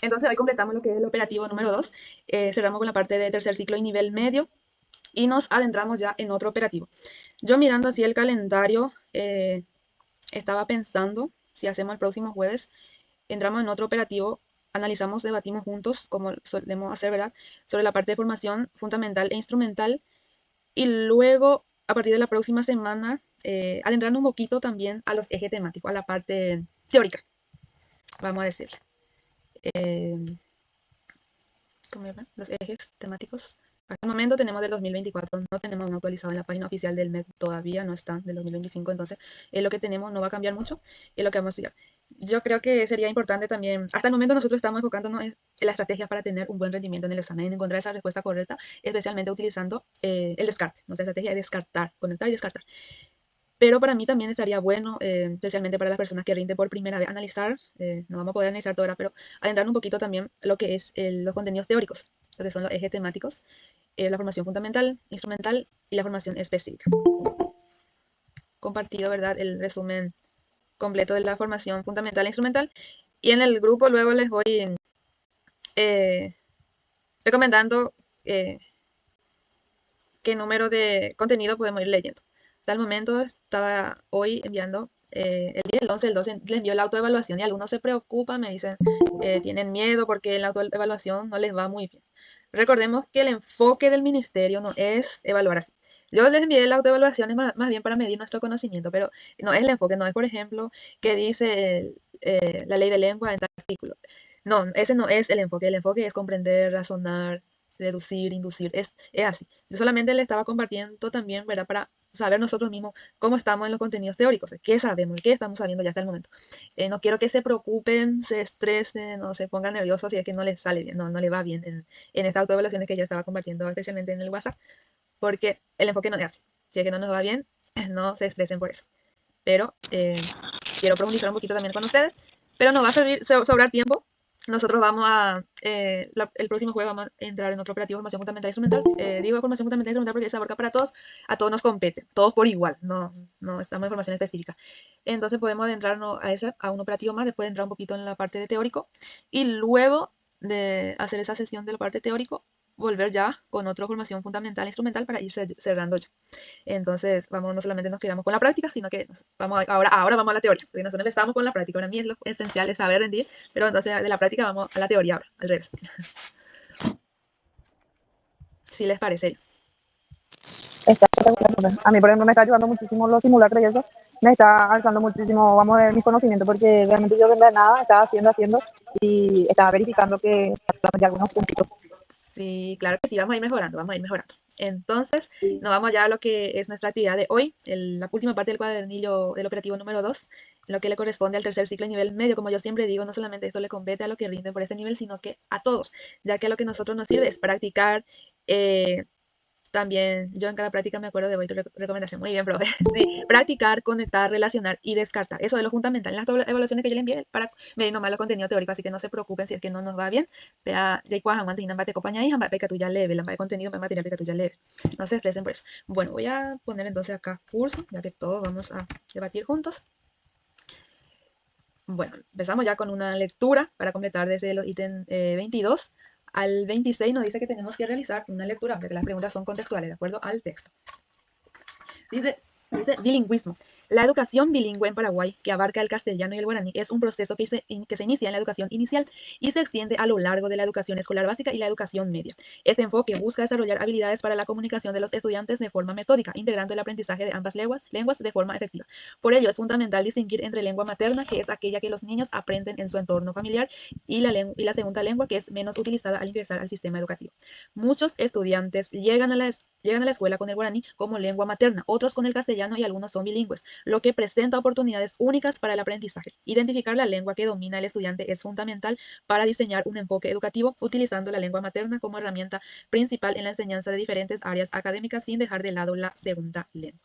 Entonces hoy completamos lo que es el operativo número 2. Cerramos con la parte de tercer ciclo y nivel medio y nos adentramos ya en otro operativo. Yo mirando así el calendario, estaba pensando si hacemos el próximo jueves, entramos en otro operativo, analizamos, debatimos juntos, como solemos hacer, ¿verdad? Sobre la parte de formación fundamental e instrumental. Y luego, a partir de la próxima semana, adentrando un poquito también a los ejes temáticos, a la parte teórica, vamos a decirle. ¿Cómo se llama? Los ejes temáticos. Hasta el momento tenemos del 2024, no tenemos uno actualizado en la página oficial del MEC, todavía no está del 2025, entonces lo que tenemos no va a cambiar mucho, es lo que vamos a estudiar. Yo creo que sería importante también, hasta el momento nosotros estamos enfocándonos en la estrategia para tener un buen rendimiento en el examen, en encontrar esa respuesta correcta, especialmente utilizando el descarte, nuestra estrategia es descartar, conectar y descartar. Pero para mí también estaría bueno, especialmente para las personas que rinden por primera vez, analizar, no vamos a poder analizar todo ahora, pero adentrar un poquito también lo que es los contenidos teóricos, lo que son los ejes temáticos, la formación fundamental, instrumental y la formación específica. Compartido, ¿verdad? El resumen completo de la formación fundamental e instrumental. Y en el grupo luego les voy recomendando qué número de contenido podemos ir leyendo. Hasta el momento estaba hoy enviando el día del 11 le envió la autoevaluación y algunos se preocupan, me dicen, tienen miedo porque en la autoevaluación no les va muy bien. Recordemos que el enfoque del ministerio no es evaluar así. Yo les envié la autoevaluación más bien para medir nuestro conocimiento, pero no es el enfoque, no es, por ejemplo, que dice la ley de lengua en tal artículo. No, ese no es el enfoque es comprender, razonar, deducir, inducir, es así. Yo solamente le estaba compartiendo también, ¿verdad? Para saber nosotros mismos cómo estamos en los contenidos teóricos, qué sabemos, qué estamos sabiendo ya hasta el momento. No quiero que se preocupen, se estresen o se pongan nerviosos si es que no les sale bien, no le va bien en estas autoevaluaciones que yo estaba compartiendo, especialmente en el WhatsApp, porque el enfoque no es así. Si es que no nos va bien, no se estresen por eso. Pero quiero profundizar un poquito también con ustedes, pero no va a sobrar tiempo. Nosotros vamos el próximo jueves vamos a entrar en otro operativo de formación fundamental e instrumental. Digo formación fundamental e instrumental porque se abarca para todos, a todos nos compete, todos por igual, no estamos en formación específica. Entonces podemos adentrarnos a un operativo más, después de entrar un poquito en la parte de teórico y luego de hacer esa sesión de la parte teórico, volver ya con otra formación fundamental e instrumental para ir cerrando ya. Entonces, no solamente nos quedamos con la práctica, sino que ahora vamos a la teoría, porque nosotros empezamos con la práctica. Para mí es lo esencial es saber rendir, pero entonces de la práctica vamos a la teoría ahora, al revés. Si les parece. Está espectacular. A mí, por ejemplo, me está ayudando muchísimo los simulacros y eso. Me está alzando muchísimo, vamos a ver, mis conocimientos, porque realmente yo de nada estaba haciendo y estaba verificando que ya algunos puntitos. Sí, claro que sí, vamos a ir mejorando, vamos a ir mejorando. Entonces, nos vamos ya a lo que es nuestra actividad de hoy, la última parte del cuadernillo del operativo número 2, lo que le corresponde al tercer ciclo y nivel medio. Como yo siempre digo, no solamente esto le compete a los que rinden por este nivel, sino que a todos, ya que a lo que a nosotros nos sirve es practicar. También yo en cada práctica me acuerdo de tu recomendación. Muy bien, profe. Sí, practicar, conectar, relacionar y descartar. Eso es lo fundamental en las evaluaciones que yo le envié para medir nomás los contenidos teóricos. Así que no se preocupen si es que no nos va bien. Vea, ya igual aguante y nambate compañía y nambate que tú ya leve. La de contenido me material que tú ya leve. No se estresen por eso. Bueno, voy a poner entonces acá curso, ya que todos vamos a debatir juntos. Bueno, empezamos ya con una lectura para completar desde los ítems 22 al 26 nos dice que tenemos que realizar una lectura, porque las preguntas son contextuales, de acuerdo al texto. Dice bilingüismo. La educación bilingüe en Paraguay, que abarca el castellano y el guaraní, es un proceso que se inicia en la educación inicial y se extiende a lo largo de la educación escolar básica y la educación media. Este enfoque busca desarrollar habilidades para la comunicación de los estudiantes de forma metódica, integrando el aprendizaje de ambas lenguas de forma efectiva. Por ello, es fundamental distinguir entre lengua materna, que es aquella que los niños aprenden en su entorno familiar, y la segunda lengua, que es menos utilizada al ingresar al sistema educativo. Muchos estudiantes llegan a la escuela con el guaraní como lengua materna, otros con el castellano y algunos son bilingües, lo que presenta oportunidades únicas para el aprendizaje. Identificar la lengua que domina el estudiante es fundamental para diseñar un enfoque educativo, utilizando la lengua materna como herramienta principal en la enseñanza de diferentes áreas académicas sin dejar de lado la segunda lengua.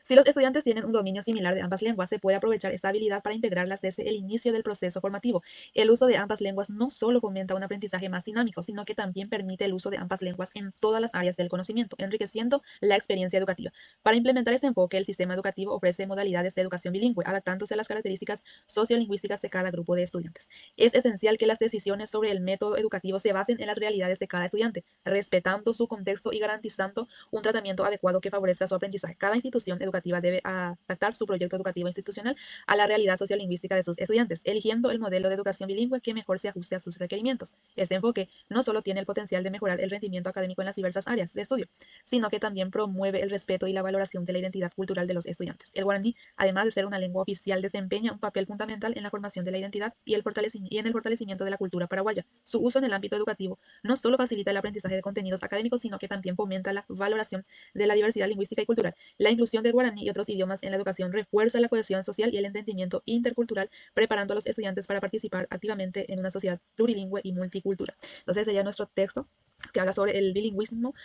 Si los estudiantes tienen un dominio similar de ambas lenguas, se puede aprovechar esta habilidad para integrarlas desde el inicio del proceso formativo. El uso de ambas lenguas no solo fomenta un aprendizaje más dinámico, sino que también permite el uso de ambas lenguas en todas las áreas del conocimiento, enriqueciendo la experiencia educativa. Para implementar este enfoque, el sistema educativo ofrece modalidades de educación bilingüe, adaptándose a las características sociolingüísticas de cada grupo de estudiantes. Es esencial que las decisiones sobre el método educativo se basen en las realidades de cada estudiante, respetando su contexto y garantizando un tratamiento adecuado que favorezca su aprendizaje. Cada institución educativa debe adaptar su proyecto educativo institucional a la realidad sociolingüística de sus estudiantes, eligiendo el modelo de educación bilingüe que mejor se ajuste a sus requerimientos. Este enfoque no solo tiene el potencial de mejorar el rendimiento académico en las diversas áreas de estudio, sino que también promueve el respeto y la valoración de la identidad cultural de los estudiantes. El guaraní, además de ser una lengua oficial, desempeña un papel fundamental en la formación de la identidad y en el fortalecimiento de la cultura paraguaya. Su uso en el ámbito educativo no solo facilita el aprendizaje de contenidos académicos, sino que también fomenta la valoración de la diversidad lingüística y cultural. La inclusión del guaraní y otros idiomas en la educación refuerza la cohesión social y el entendimiento intercultural, preparando a los estudiantes para participar activamente en una sociedad plurilingüe y multicultural. Entonces, sería nuestro texto que habla sobre el bilingüismo,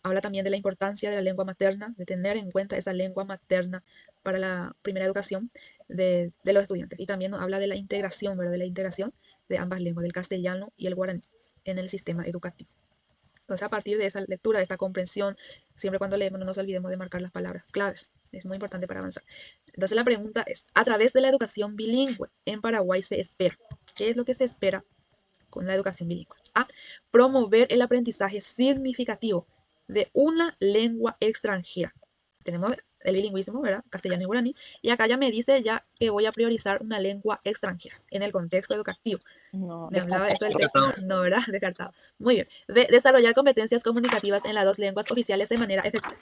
habla también de la importancia de la lengua materna, de tener en cuenta esa lengua materna para la primera educación de los estudiantes. Y también nos habla de la integración, ¿verdad? De la integración de ambas lenguas, del castellano y el guaraní, en el sistema educativo. Entonces, a partir de esa lectura, de esta comprensión, siempre cuando leemos no nos olvidemos de marcar las palabras claves. Es muy importante para avanzar. Entonces, la pregunta es, a través de la educación bilingüe en Paraguay se espera. ¿Qué es lo que se espera con la educación bilingüe? A. Promover el aprendizaje significativo de una lengua extranjera. Tenemos el bilingüismo, ¿verdad? Castellano y guaraní. Y acá ya me dice ya que voy a priorizar una lengua extranjera en el contexto educativo. No, Me hablaba de esto del Descartado. texto. No, ¿verdad? Descartado. Muy bien. Desarrollar competencias comunicativas en las dos lenguas oficiales de manera efectiva.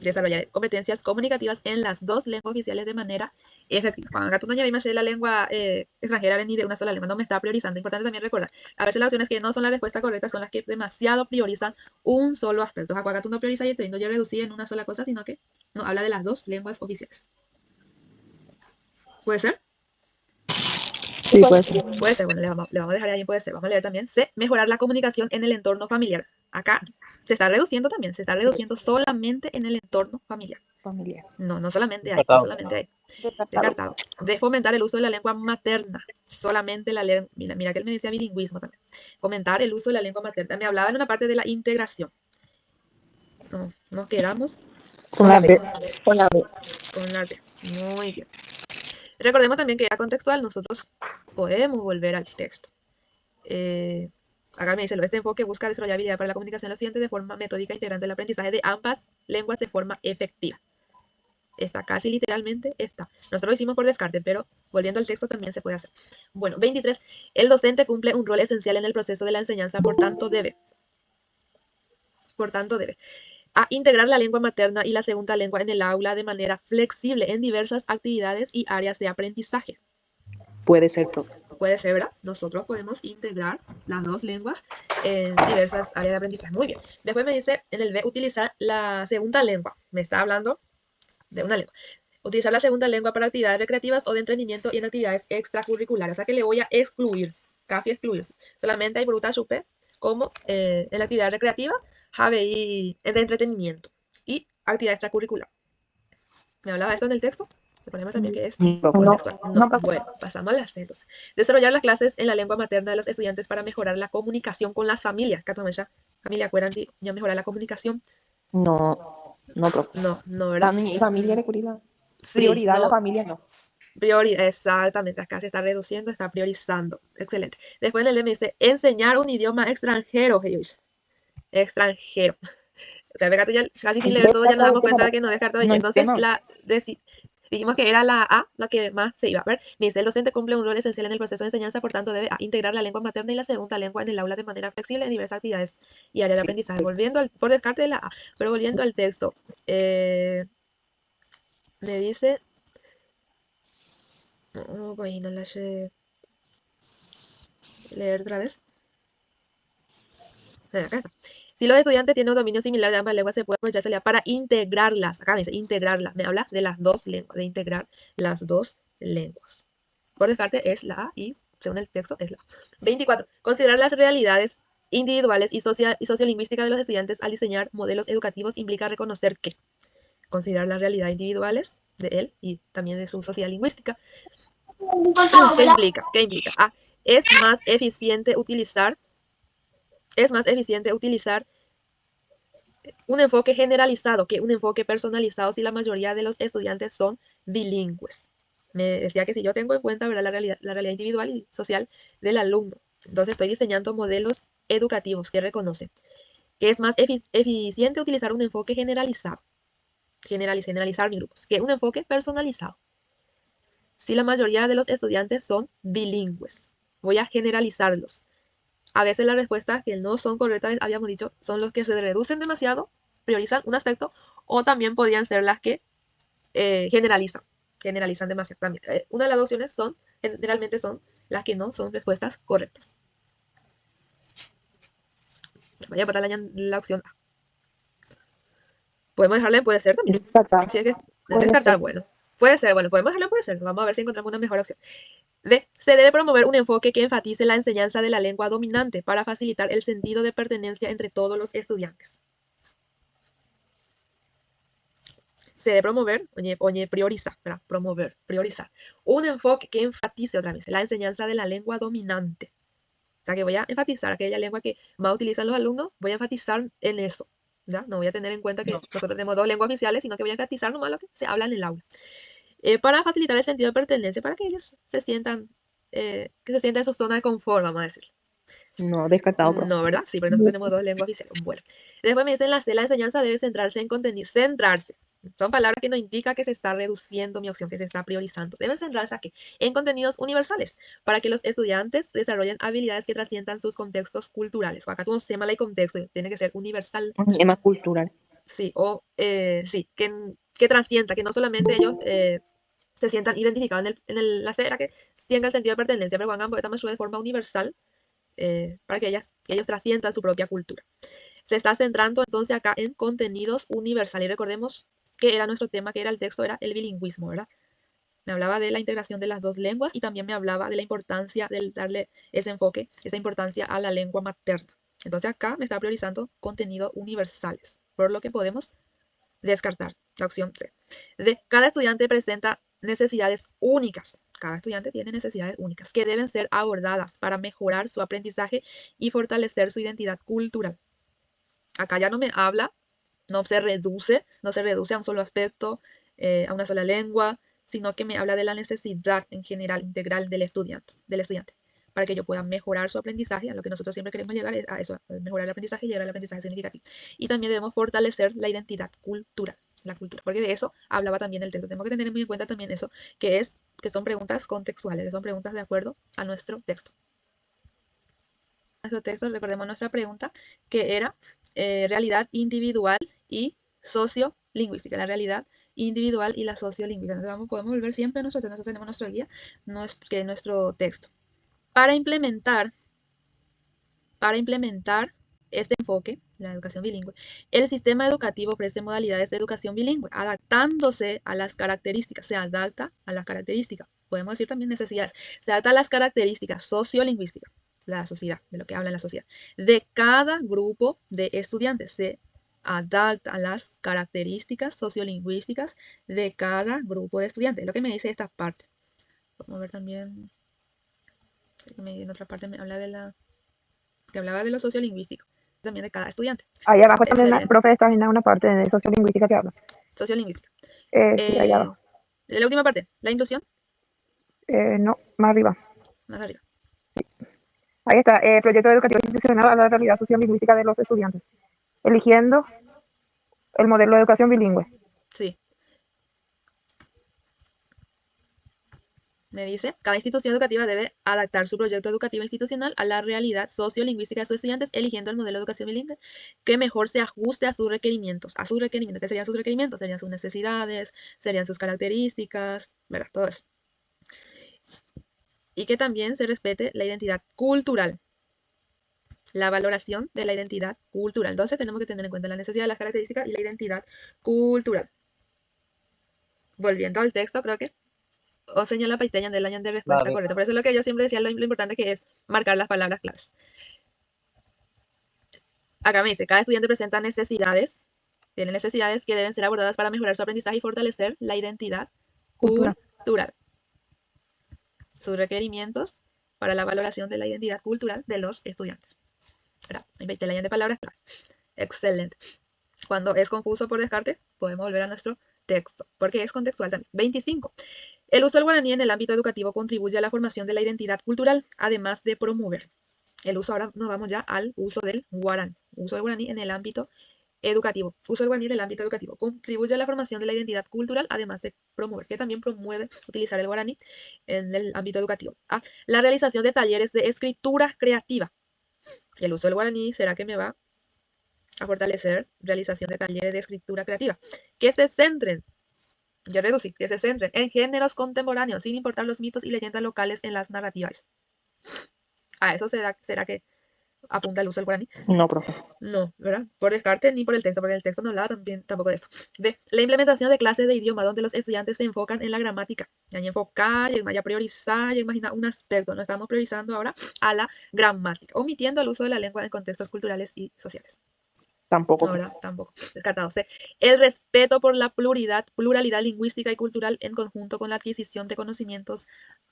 Desarrollar competencias comunicativas en las dos lenguas oficiales de manera efectiva. Cuando acá tú no llevas la lengua extranjera ni de una sola lengua, no me está priorizando. Importante también recordar. A veces las opciones que no son la respuesta correcta son las que demasiado priorizan un solo aspecto. Acá tú no priorizas y estoy viendo yo reducir en una sola cosa, sino que no habla de las dos lenguas oficiales. ¿Puede ser? sí, pues. Puede ser, bueno, le vamos a dejar ahí, puede ser. Vamos a leer también. C, mejorar la comunicación en el entorno familiar. Acá se está reduciendo también, se está reduciendo solamente en el entorno familiar. Familiar. No solamente ahí, no Descartado. solamente ahí. Descartado. Descartado. De fomentar el uso de la lengua materna. Solamente la lengua, mira que él me decía bilingüismo también. Fomentar el uso de la lengua materna. Me hablaba en una parte de la integración. No, nos quedamos Con la B. Con la B. con la D. Muy bien. Recordemos también que ya contextual nosotros podemos volver al texto. Acá me dice, este enfoque busca desarrollar habilidad para la comunicación de los estudiantes de forma metódica, integrando el aprendizaje de ambas lenguas de forma efectiva. Está casi literalmente está. Nosotros lo hicimos por descarte, pero volviendo al texto también se puede hacer. Bueno, 23. El docente cumple un rol esencial en el proceso de la enseñanza, por tanto debe a integrar la lengua materna y la segunda lengua en el aula de manera flexible en diversas actividades y áreas de aprendizaje. Puede ser, profe. Puede ser, ¿verdad? Nosotros podemos integrar las dos lenguas en diversas áreas de aprendizaje. Muy bien. Después me dice en el B, utilizar la segunda lengua. Me está hablando de una lengua. Utilizar la segunda lengua para actividades recreativas o de entrenamiento y en actividades extracurriculares. O sea que le voy a excluir, casi excluir. Solamente hay bruta chupe como en la actividad recreativa, y de entretenimiento y actividad extracurricular. ¿Me hablaba esto en el texto? Le ponemos también que es contextual. No, bueno, pasamos a las C. Entonces, desarrollar las clases en la lengua materna de los estudiantes para mejorar la comunicación con las familias. Catomecha, familia, acuérdense, ya mejorar la comunicación. No, profe. No, ¿verdad? La familia de Curitiba. Sí, Prioridad a no. la familia, no. Prioridad, exactamente, acá se está reduciendo, está priorizando. Excelente. Después en el D me dice, enseñar un idioma extranjero, extranjero. O sea, acá tú ya casi sin leer todo ya nos damos cuenta de que no descartado. No, Entonces, no. dijimos que era la A la que más se iba a ver. Me dice, el docente cumple un rol esencial en el proceso de enseñanza, por tanto debe integrar la lengua materna y la segunda lengua en el aula de manera flexible en diversas actividades y áreas de aprendizaje. Por descarte de la A, pero volviendo al texto, me dice, voy a leer otra vez. Acá está. Si los estudiantes tienen un dominio similar de ambas lenguas, se puede aprovecharse para integrarlas. Acá me dice integrarlas. Me habla de las dos lenguas, de integrar las dos lenguas. Por descarte es la A y, según el texto, es la A. 24. Considerar las realidades individuales y sociolingüísticas de los estudiantes al diseñar modelos educativos implica reconocer que considerar las realidades individuales de él y también de su sociolingüística. ¿Qué implica? ¿Qué implica? Es más eficiente utilizar un enfoque generalizado que un enfoque personalizado si la mayoría de los estudiantes son bilingües. Me decía que si yo tengo en cuenta, ¿verdad?, la realidad individual y social del alumno, entonces estoy diseñando modelos educativos que reconocen que es más eficiente utilizar un enfoque generalizado, generalizar mis grupos, que un enfoque personalizado. Si la mayoría de los estudiantes son bilingües, voy a generalizarlos. A veces las respuestas que no son correctas, habíamos dicho, son los que se reducen demasiado, priorizan un aspecto, o también podrían ser las que generalizan demasiado también. Una de las opciones generalmente son las que no son respuestas correctas. Vaya a patar la opción A. Podemos dejarle, puede ser también. Si es que descartar, bueno. Puede ser, bueno, podemos dejarlo, puede ser. Vamos a ver si encontramos una mejor opción. D. Se debe promover un enfoque que enfatice la enseñanza de la lengua dominante para facilitar el sentido de pertenencia entre todos los estudiantes. Se debe promover, priorizar, ¿verdad? Priorizar un enfoque que enfatice otra vez la enseñanza de la lengua dominante. O sea, que voy a enfatizar aquella lengua que más utilizan los alumnos, voy a enfatizar en eso. ¿Ya? No voy a tener en cuenta que nosotros tenemos 2 lenguas oficiales, sino que voy a enfatizar nomás lo que se habla en el aula. Para facilitar el sentido de pertenencia, para que ellos se sientan, que se sientan en su zona de confort, vamos a decir. No, descartado. No, ¿verdad? Sí, porque nosotros tenemos 2 lenguas oficiales. Bueno. Después me dicen la enseñanza debe centrarse en contenido. Centrarse. Son palabras que no indican que se está reduciendo mi opción, que se está priorizando. Deben centrarse aquí en contenidos universales para que los estudiantes desarrollen habilidades que trasciendan sus contextos culturales. O acá tú no se llama el contexto, tiene que ser universal. Es más cultural. Sí, o sí, que trascienda, que no solamente ellos se sientan identificados en la acera, que tengan el sentido de pertenencia, pero hagan de forma universal para que ellos trasciendan su propia cultura. Se está centrando entonces acá en contenidos universales. Y recordemos que era nuestro tema, que era el texto, era el bilingüismo, ¿verdad? Me hablaba de la integración de las 2 lenguas y también me hablaba de la importancia de darle ese enfoque, esa importancia a la lengua materna. Entonces acá me está priorizando contenidos universales, por lo que podemos descartar la opción C. Cada estudiante presenta necesidades únicas. Cada estudiante tiene necesidades únicas que deben ser abordadas para mejorar su aprendizaje y fortalecer su identidad cultural. Acá ya no me habla, no se reduce a un solo aspecto, a una sola lengua, sino que me habla de la necesidad en general, integral del estudiante, para que yo pueda mejorar su aprendizaje. A lo que nosotros siempre queremos llegar es a eso, a mejorar el aprendizaje y llegar al aprendizaje significativo. Y también debemos fortalecer la identidad cultural, la cultura, porque de eso hablaba también el texto. Tenemos que tener muy en cuenta también eso, que son preguntas contextuales, que son preguntas de acuerdo a nuestro texto. Nuestro texto, recordemos nuestra pregunta, que era realidad individual y sociolingüística, la realidad individual y la sociolingüística. Entonces podemos volver siempre a nosotros tenemos nuestro guía, que es nuestro texto. Para implementar este enfoque, la educación bilingüe, el sistema educativo ofrece modalidades de educación bilingüe, adaptándose a las características, se adapta a las características, podemos decir también necesidades, se adapta a las características sociolingüísticas, la sociedad, de lo que habla la sociedad, de cada grupo de estudiantes, se adapta a las características sociolingüísticas de cada grupo de estudiantes, lo que me dice esta parte. Vamos a ver también, en otra parte me habla que hablaba de lo sociolingüístico, también de cada estudiante. Ahí abajo también, profe, está en una parte de sociolingüística que habla. Sociolingüística. Sí, ahí abajo. La última parte, la inclusión. No, más arriba. Más arriba. Sí. Ahí está, proyecto educativo institucional a la realidad sociolingüística de los estudiantes, eligiendo el modelo de educación bilingüe. Sí. Me dice, cada institución educativa debe adaptar su proyecto educativo institucional a la realidad sociolingüística de sus estudiantes, eligiendo el modelo de educación bilingüe que mejor se ajuste a sus requerimientos. ¿Qué serían sus requerimientos? Serían sus necesidades, serían sus características, ¿verdad? Todo eso. Y que también se respete la identidad cultural. La valoración de la identidad cultural. Entonces tenemos que tener en cuenta la necesidad, las características y la identidad cultural. Volviendo al texto, creo que o señala paiteña del año de respuesta correcta. Por eso es lo que yo siempre decía, lo importante que es marcar las palabras claves. Acá me dice, cada estudiante presenta necesidades Tienen necesidades que deben ser abordadas para mejorar su aprendizaje y fortalecer la identidad Cultura. cultural. Sus requerimientos para la valoración de la identidad cultural de los estudiantes. Inventé la de palabras clave. Excelente. Cuando es confuso por descarte, podemos volver a nuestro texto, porque es contextual también. 25. El uso del guaraní en el ámbito educativo contribuye a la formación de la identidad cultural, además de promover. El uso, ahora nos vamos ya al uso del guaraní. Uso del guaraní en el ámbito educativo. Uso del guaraní en el ámbito educativo. Contribuye a la formación de la identidad cultural, además de promover, que también promueve utilizar el guaraní en el ámbito educativo. La realización de talleres de escritura creativa. El uso del guaraní será que me va a fortalecer realización de talleres de escritura creativa. Que se centren, yo reducí, que se centren en géneros contemporáneos, sin importar los mitos y leyendas locales en las narrativas. ¿A eso será que apunta el uso del guaraní? No, profe. No, ¿verdad? Por descarte ni por el texto, porque el texto no hablaba tampoco de esto. B. La implementación de clases de idioma donde los estudiantes se enfocan en la gramática. Ya ni enfocar, ya priorizar, ya imaginar un aspecto. No estamos priorizando ahora a la gramática, omitiendo el uso de la lengua en contextos culturales y sociales. Tampoco. No, ¿verdad? Tampoco. Descartado. C. El respeto por la pluralidad lingüística y cultural en conjunto con la adquisición de conocimientos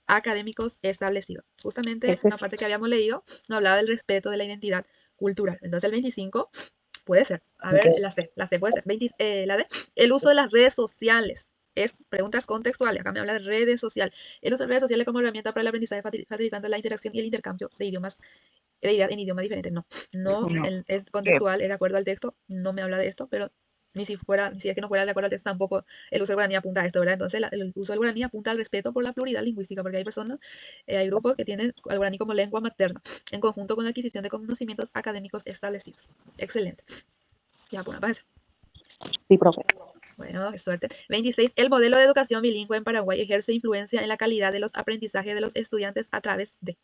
académicos establecidos. Justamente una parte que habíamos leído nos hablaba del respeto de la identidad cultural. Entonces el 25 puede ser. A ver, la C puede ser. La D, el uso de las redes sociales. Es preguntas contextuales. Acá me habla de redes sociales. El uso de redes sociales como herramienta para el aprendizaje, facilitando la interacción y el intercambio de idiomas, de ideas en idiomas diferentes. No. Es contextual, es de acuerdo al texto. No me habla de esto, pero ni si es que no fuera de acuerdo al texto, tampoco el uso del guaraní apunta a esto, ¿verdad? Entonces el uso del guaraní apunta al respeto por la pluralidad lingüística, porque hay personas, hay grupos que tienen el guaraní como lengua materna, en conjunto con la adquisición de conocimientos académicos establecidos. Excelente. Ya, pues, pasa. Sí, profe. Bueno, qué suerte. 26. El modelo de educación bilingüe en Paraguay ejerce influencia en la calidad de los aprendizajes de los estudiantes a través de...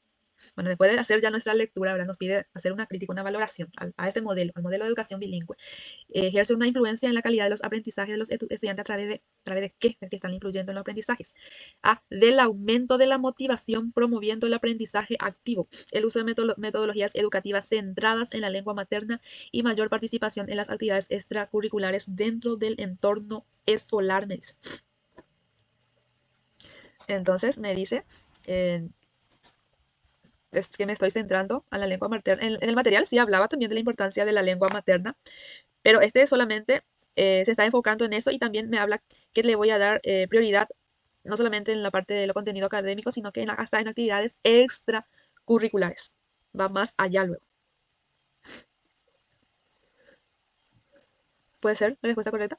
Bueno, después de hacer ya nuestra lectura, ¿verdad? Nos pide hacer una crítica, una valoración a este modelo, al modelo de educación bilingüe. Ejerce una influencia en la calidad de los aprendizajes de los estudiantes a través de qué, de que están influyendo en los aprendizajes. Del aumento de la motivación promoviendo el aprendizaje activo, el uso de metodologías educativas centradas en la lengua materna y mayor participación en las actividades extracurriculares dentro del entorno escolar, me dice. Entonces me dice... es que me estoy centrando a la lengua materna. En el material sí hablaba también de la importancia de la lengua materna, pero este solamente se está enfocando en eso y también me habla que le voy a dar prioridad no solamente en la parte de lo contenido académico, sino que hasta en actividades extracurriculares. Va más allá luego. ¿Puede ser la respuesta correcta?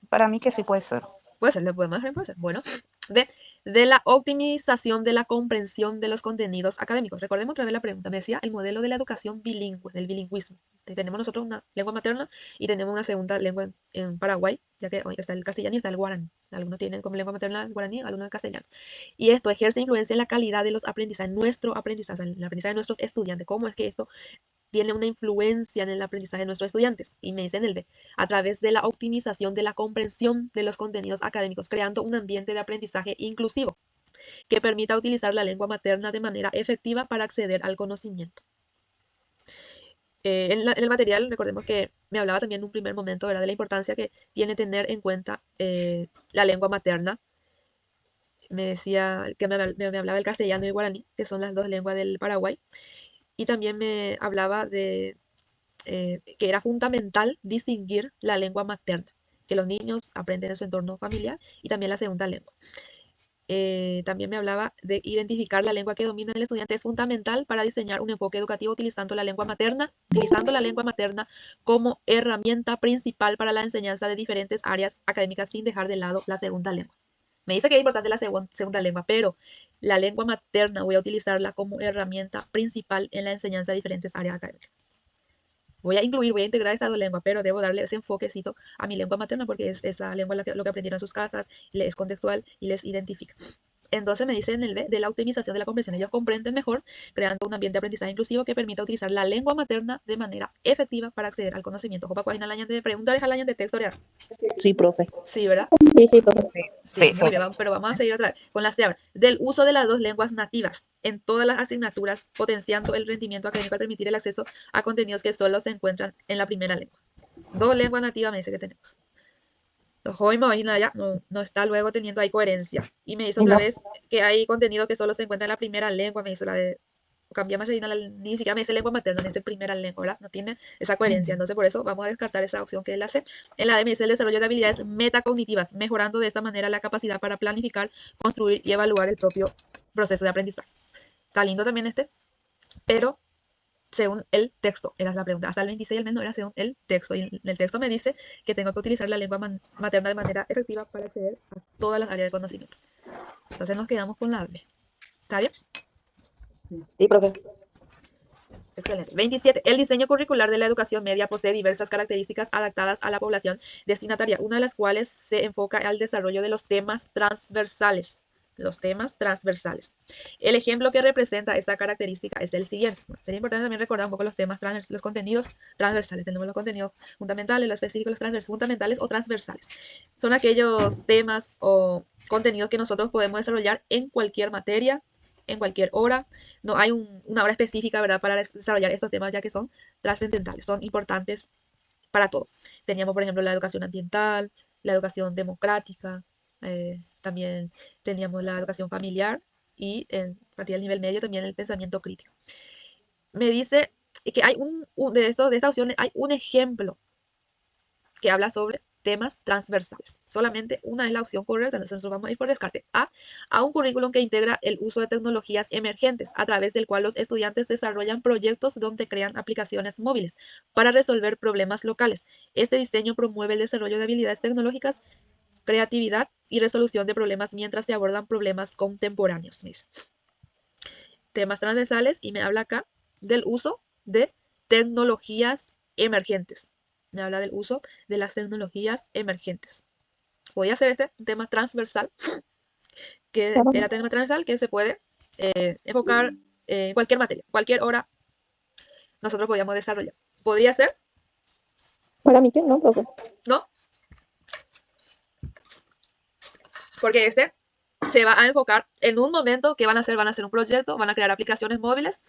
Para mí que sí puede ser. Puede ser, le podemos dejar, puede ser. Bueno, de la optimización de la comprensión de los contenidos académicos. Recordemos otra vez la pregunta. Me decía el modelo de la educación bilingüe, del bilingüismo. Tenemos nosotros una lengua materna y tenemos una segunda lengua en Paraguay, ya que hoy está el castellano y está el guaraní. Algunos tienen como lengua materna el guaraní, algunos el castellano. Y esto ejerce influencia en la calidad de los aprendizajes, nuestro aprendizaje, en el aprendizaje de nuestros estudiantes. ¿Cómo es que esto tiene una influencia en el aprendizaje de nuestros estudiantes? Y me dicen el B, a través de la optimización de la comprensión de los contenidos académicos, creando un ambiente de aprendizaje inclusivo que permita utilizar la lengua materna de manera efectiva para acceder al conocimiento. En el material, recordemos que me hablaba también en un primer momento, ¿verdad?, de la importancia que tiene tener en cuenta la lengua materna. Me decía que me hablaba del castellano y guaraní, que son las dos lenguas del Paraguay. Y también me hablaba de que era fundamental distinguir la lengua materna, que los niños aprenden en su entorno familiar y también la segunda lengua. También me hablaba de identificar la lengua que domina el estudiante. Es fundamental para diseñar un enfoque educativo utilizando la lengua materna como herramienta principal para la enseñanza de diferentes áreas académicas sin dejar de lado la segunda lengua. Me dice que es importante la segunda lengua, pero la lengua materna voy a utilizarla como herramienta principal en la enseñanza de diferentes áreas académicas. Voy a integrar estas dos lenguas, pero debo darle ese enfoquecito a mi lengua materna porque es esa lengua lo que aprendieron en sus casas, les contextual y les identifica. Entonces me dicen el B, de la optimización de la comprensión. Ellos comprenden mejor, creando un ambiente de aprendizaje inclusivo que permita utilizar la lengua materna de manera efectiva para acceder al conocimiento. ¿Cómo hay una de preguntas a la de texto? Sí, profe. Sí, ¿verdad? Sí, profe. Sí, muy bien, pero vamos a seguir otra vez con la C ahora. Del uso de las dos lenguas nativas en todas las asignaturas, potenciando el rendimiento académico al permitir el acceso a contenidos que solo se encuentran en la primera lengua. 2 lenguas nativas me dice que tenemos. Los hoy me imagino ya no está luego teniendo ahí coherencia. Y me dice Y otra no, vez que hay contenido que solo se encuentra en la primera lengua, me hizo la de cambiamos ni siquiera me dice lengua materna, me dice primera lengua, ¿verdad? No tiene esa coherencia, entonces por eso vamos a descartar esa opción que es la C. En la D me dice el desarrollo de habilidades metacognitivas, mejorando de esta manera la capacidad para planificar, construir y evaluar el propio proceso de aprendizaje. Está lindo también este, pero según el texto, era la pregunta. Hasta el 26 al menos era según el texto. Y en el texto me dice que tengo que utilizar la lengua materna de manera efectiva para acceder a todas las áreas de conocimiento. Entonces nos quedamos con la B. ¿Está bien? sí, profe. Excelente. 27. El diseño curricular de la educación media posee diversas características adaptadas a la población destinataria, una de las cuales se enfoca al desarrollo de los temas transversales. Los temas transversales. El ejemplo que representa esta característica es el siguiente. Bueno, sería importante también recordar un poco los temas los contenidos transversales. Tenemos los contenidos fundamentales, los específicos, los fundamentales o transversales. Son aquellos temas o contenidos que nosotros podemos desarrollar en cualquier materia, en cualquier hora. No hay una hora específica, ¿verdad?, para desarrollar estos temas, ya que son trascendentales, son importantes para todo. Teníamos, por ejemplo, la educación ambiental, la educación democrática, también teníamos la educación familiar y a partir del nivel medio también el pensamiento crítico. Me dice que hay de estas opciones hay un ejemplo que habla sobre temas transversales. Solamente una es la opción correcta, entonces nosotros vamos a ir por descarte. A un currículum que integra el uso de tecnologías emergentes, a través del cual los estudiantes desarrollan proyectos donde crean aplicaciones móviles para resolver problemas locales. Este diseño promueve el desarrollo de habilidades tecnológicas, creatividad y resolución de problemas mientras se abordan problemas contemporáneos. Temas transversales, y me habla acá del uso de tecnologías emergentes. Me habla del uso de las tecnologías emergentes. Voy a hacer este tema transversal, que Claro. era tema transversal que se puede enfocar en cualquier materia, cualquier hora nosotros podíamos desarrollar. ¿Podría ser? Para mí que no, profe. ¿No? Porque este se va a enfocar en un momento que van a hacer un proyecto, van a crear aplicaciones móviles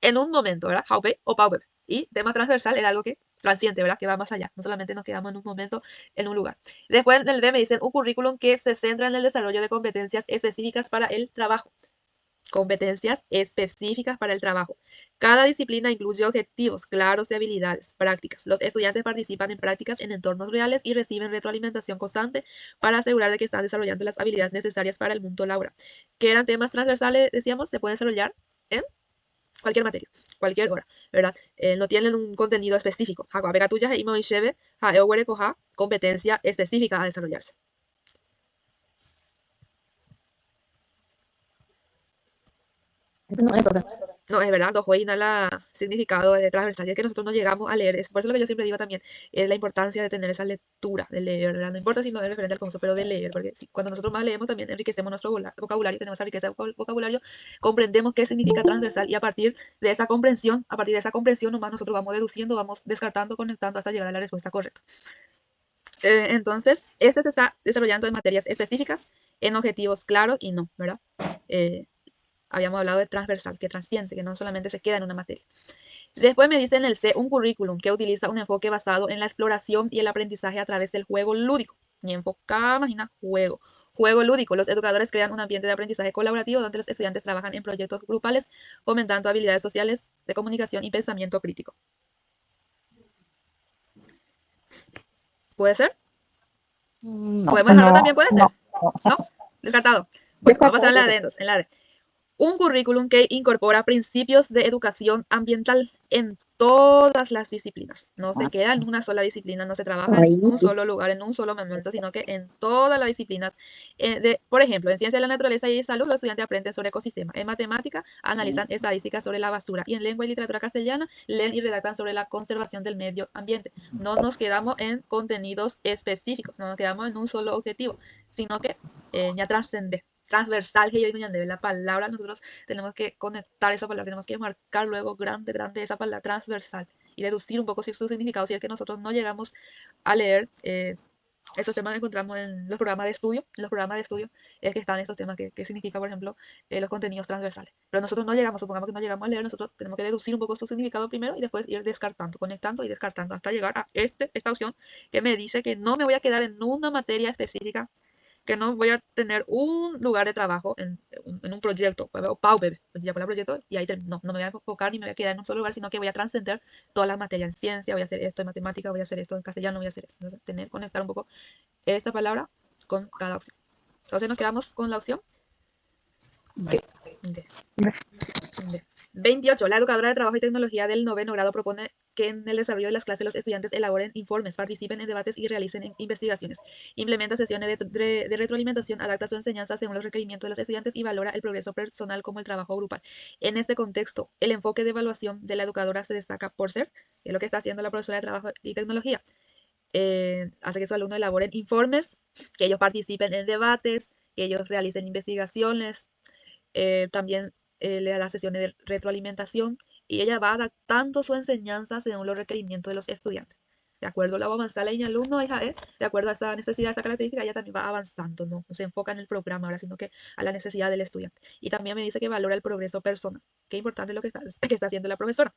en un momento, ¿verdad? Haupei o Power. Y tema transversal era algo que transciende, ¿verdad? Que va más allá. No solamente nos quedamos en un momento, en un lugar. Después en el D me dicen un currículum que se centra en el desarrollo de competencias específicas para el trabajo. Competencias específicas para el trabajo. Cada disciplina incluye objetivos claros de habilidades prácticas. Los estudiantes participan en prácticas en entornos reales y reciben retroalimentación constante para asegurar de que están desarrollando las habilidades necesarias para el mundo laboral. Que eran temas transversales, decíamos, se pueden desarrollar en cualquier materia, cualquier hora, ¿verdad? No tienen un contenido específico. Competencia específica a desarrollarse. Eso no es, profe. No, es verdad, dos juegos la significado de transversal, y es que nosotros no llegamos a leer. Es por eso lo que yo siempre digo también, es la importancia de tener esa lectura, de leer, ¿verdad? No importa si no es referente al famoso, pero de leer, porque cuando nosotros más leemos también enriquecemos nuestro vocabulario, tenemos esa riqueza de vocabulario, comprendemos qué significa transversal y a partir de esa comprensión, nomás nosotros vamos deduciendo, vamos descartando, conectando hasta llegar a la respuesta correcta. Entonces, este se está desarrollando en materias específicas, en objetivos claros y no, ¿verdad? Habíamos hablado de transversal, que trasciende, que no solamente se queda en una materia. Después me dice en el C un currículum que utiliza un enfoque basado en la exploración y el aprendizaje a través del juego lúdico. Y enfocada, imagina, juego. Juego lúdico. Los educadores crean un ambiente de aprendizaje colaborativo donde los estudiantes trabajan en proyectos grupales, fomentando habilidades sociales de comunicación y pensamiento crítico. ¿Puede ser? No, ¿Podemos dejarlo también? no, ¿Puede no, ser? ¿No? Descartado. Bueno, vamos a pasar descartado, a la profe. D entonces, en la D. Un currículum que incorpora principios de educación ambiental en todas las disciplinas. No se queda en una sola disciplina, no se trabaja en Ahí, un solo lugar, en un solo momento, sino que en todas las disciplinas. Por ejemplo, en ciencia de la naturaleza y salud, los estudiantes aprenden sobre ecosistemas. En matemática, analizan estadísticas sobre la basura. Y en lengua y literatura castellana, leen y redactan sobre la conservación del medio ambiente. No nos quedamos en contenidos específicos, no nos quedamos en un solo objetivo, sino que ya trascende transversal, que yo digo, la palabra, nosotros tenemos que conectar esa palabra, tenemos que marcar luego grande, grande esa palabra transversal y deducir un poco su significado si es que nosotros no llegamos a leer Estos temas los encontramos en los programas de estudio. En los programas de estudio es que están estos temas que significa, por ejemplo, los contenidos transversales. Pero nosotros no llegamos, supongamos que no llegamos a leer, nosotros tenemos que deducir un poco su significado primero y después ir descartando, conectando y descartando hasta llegar a esta opción que me dice que no me voy a quedar en una materia específica, que no voy a tener un lugar de trabajo en un proyecto, o PAUBEB, ya por el proyecto, y ahí no me voy a enfocar ni me voy a quedar en un solo lugar, sino que voy a trascender todas las materias en ciencia, voy a hacer esto en matemática, voy a hacer esto en castellano, voy a hacer esto. Entonces, conectar un poco esta palabra con cada opción. Entonces nos quedamos con la opción D. D. D. 28. La educadora de trabajo y tecnología del 9º grado propone que en el desarrollo de las clases los estudiantes elaboren informes, participen en debates y realicen investigaciones. Implementa sesiones de retroalimentación, adapta su enseñanza según los requerimientos de los estudiantes y valora el progreso personal como el trabajo grupal. En este contexto, el enfoque de evaluación de la educadora se destaca por ser, que es lo que está haciendo la profesora de trabajo y tecnología, hace que sus alumnos elaboren informes, que ellos participen en debates, que ellos realicen investigaciones, también le da sesiones de retroalimentación y ella va adaptando su enseñanza según los requerimientos de los estudiantes. De acuerdo a la avanzada la alumno, de acuerdo a esa necesidad, a esa característica, ella también va avanzando, no se enfoca en el programa ahora, sino que a la necesidad del estudiante. Y también me dice que valora el progreso personal. Qué importante lo que está haciendo la profesora.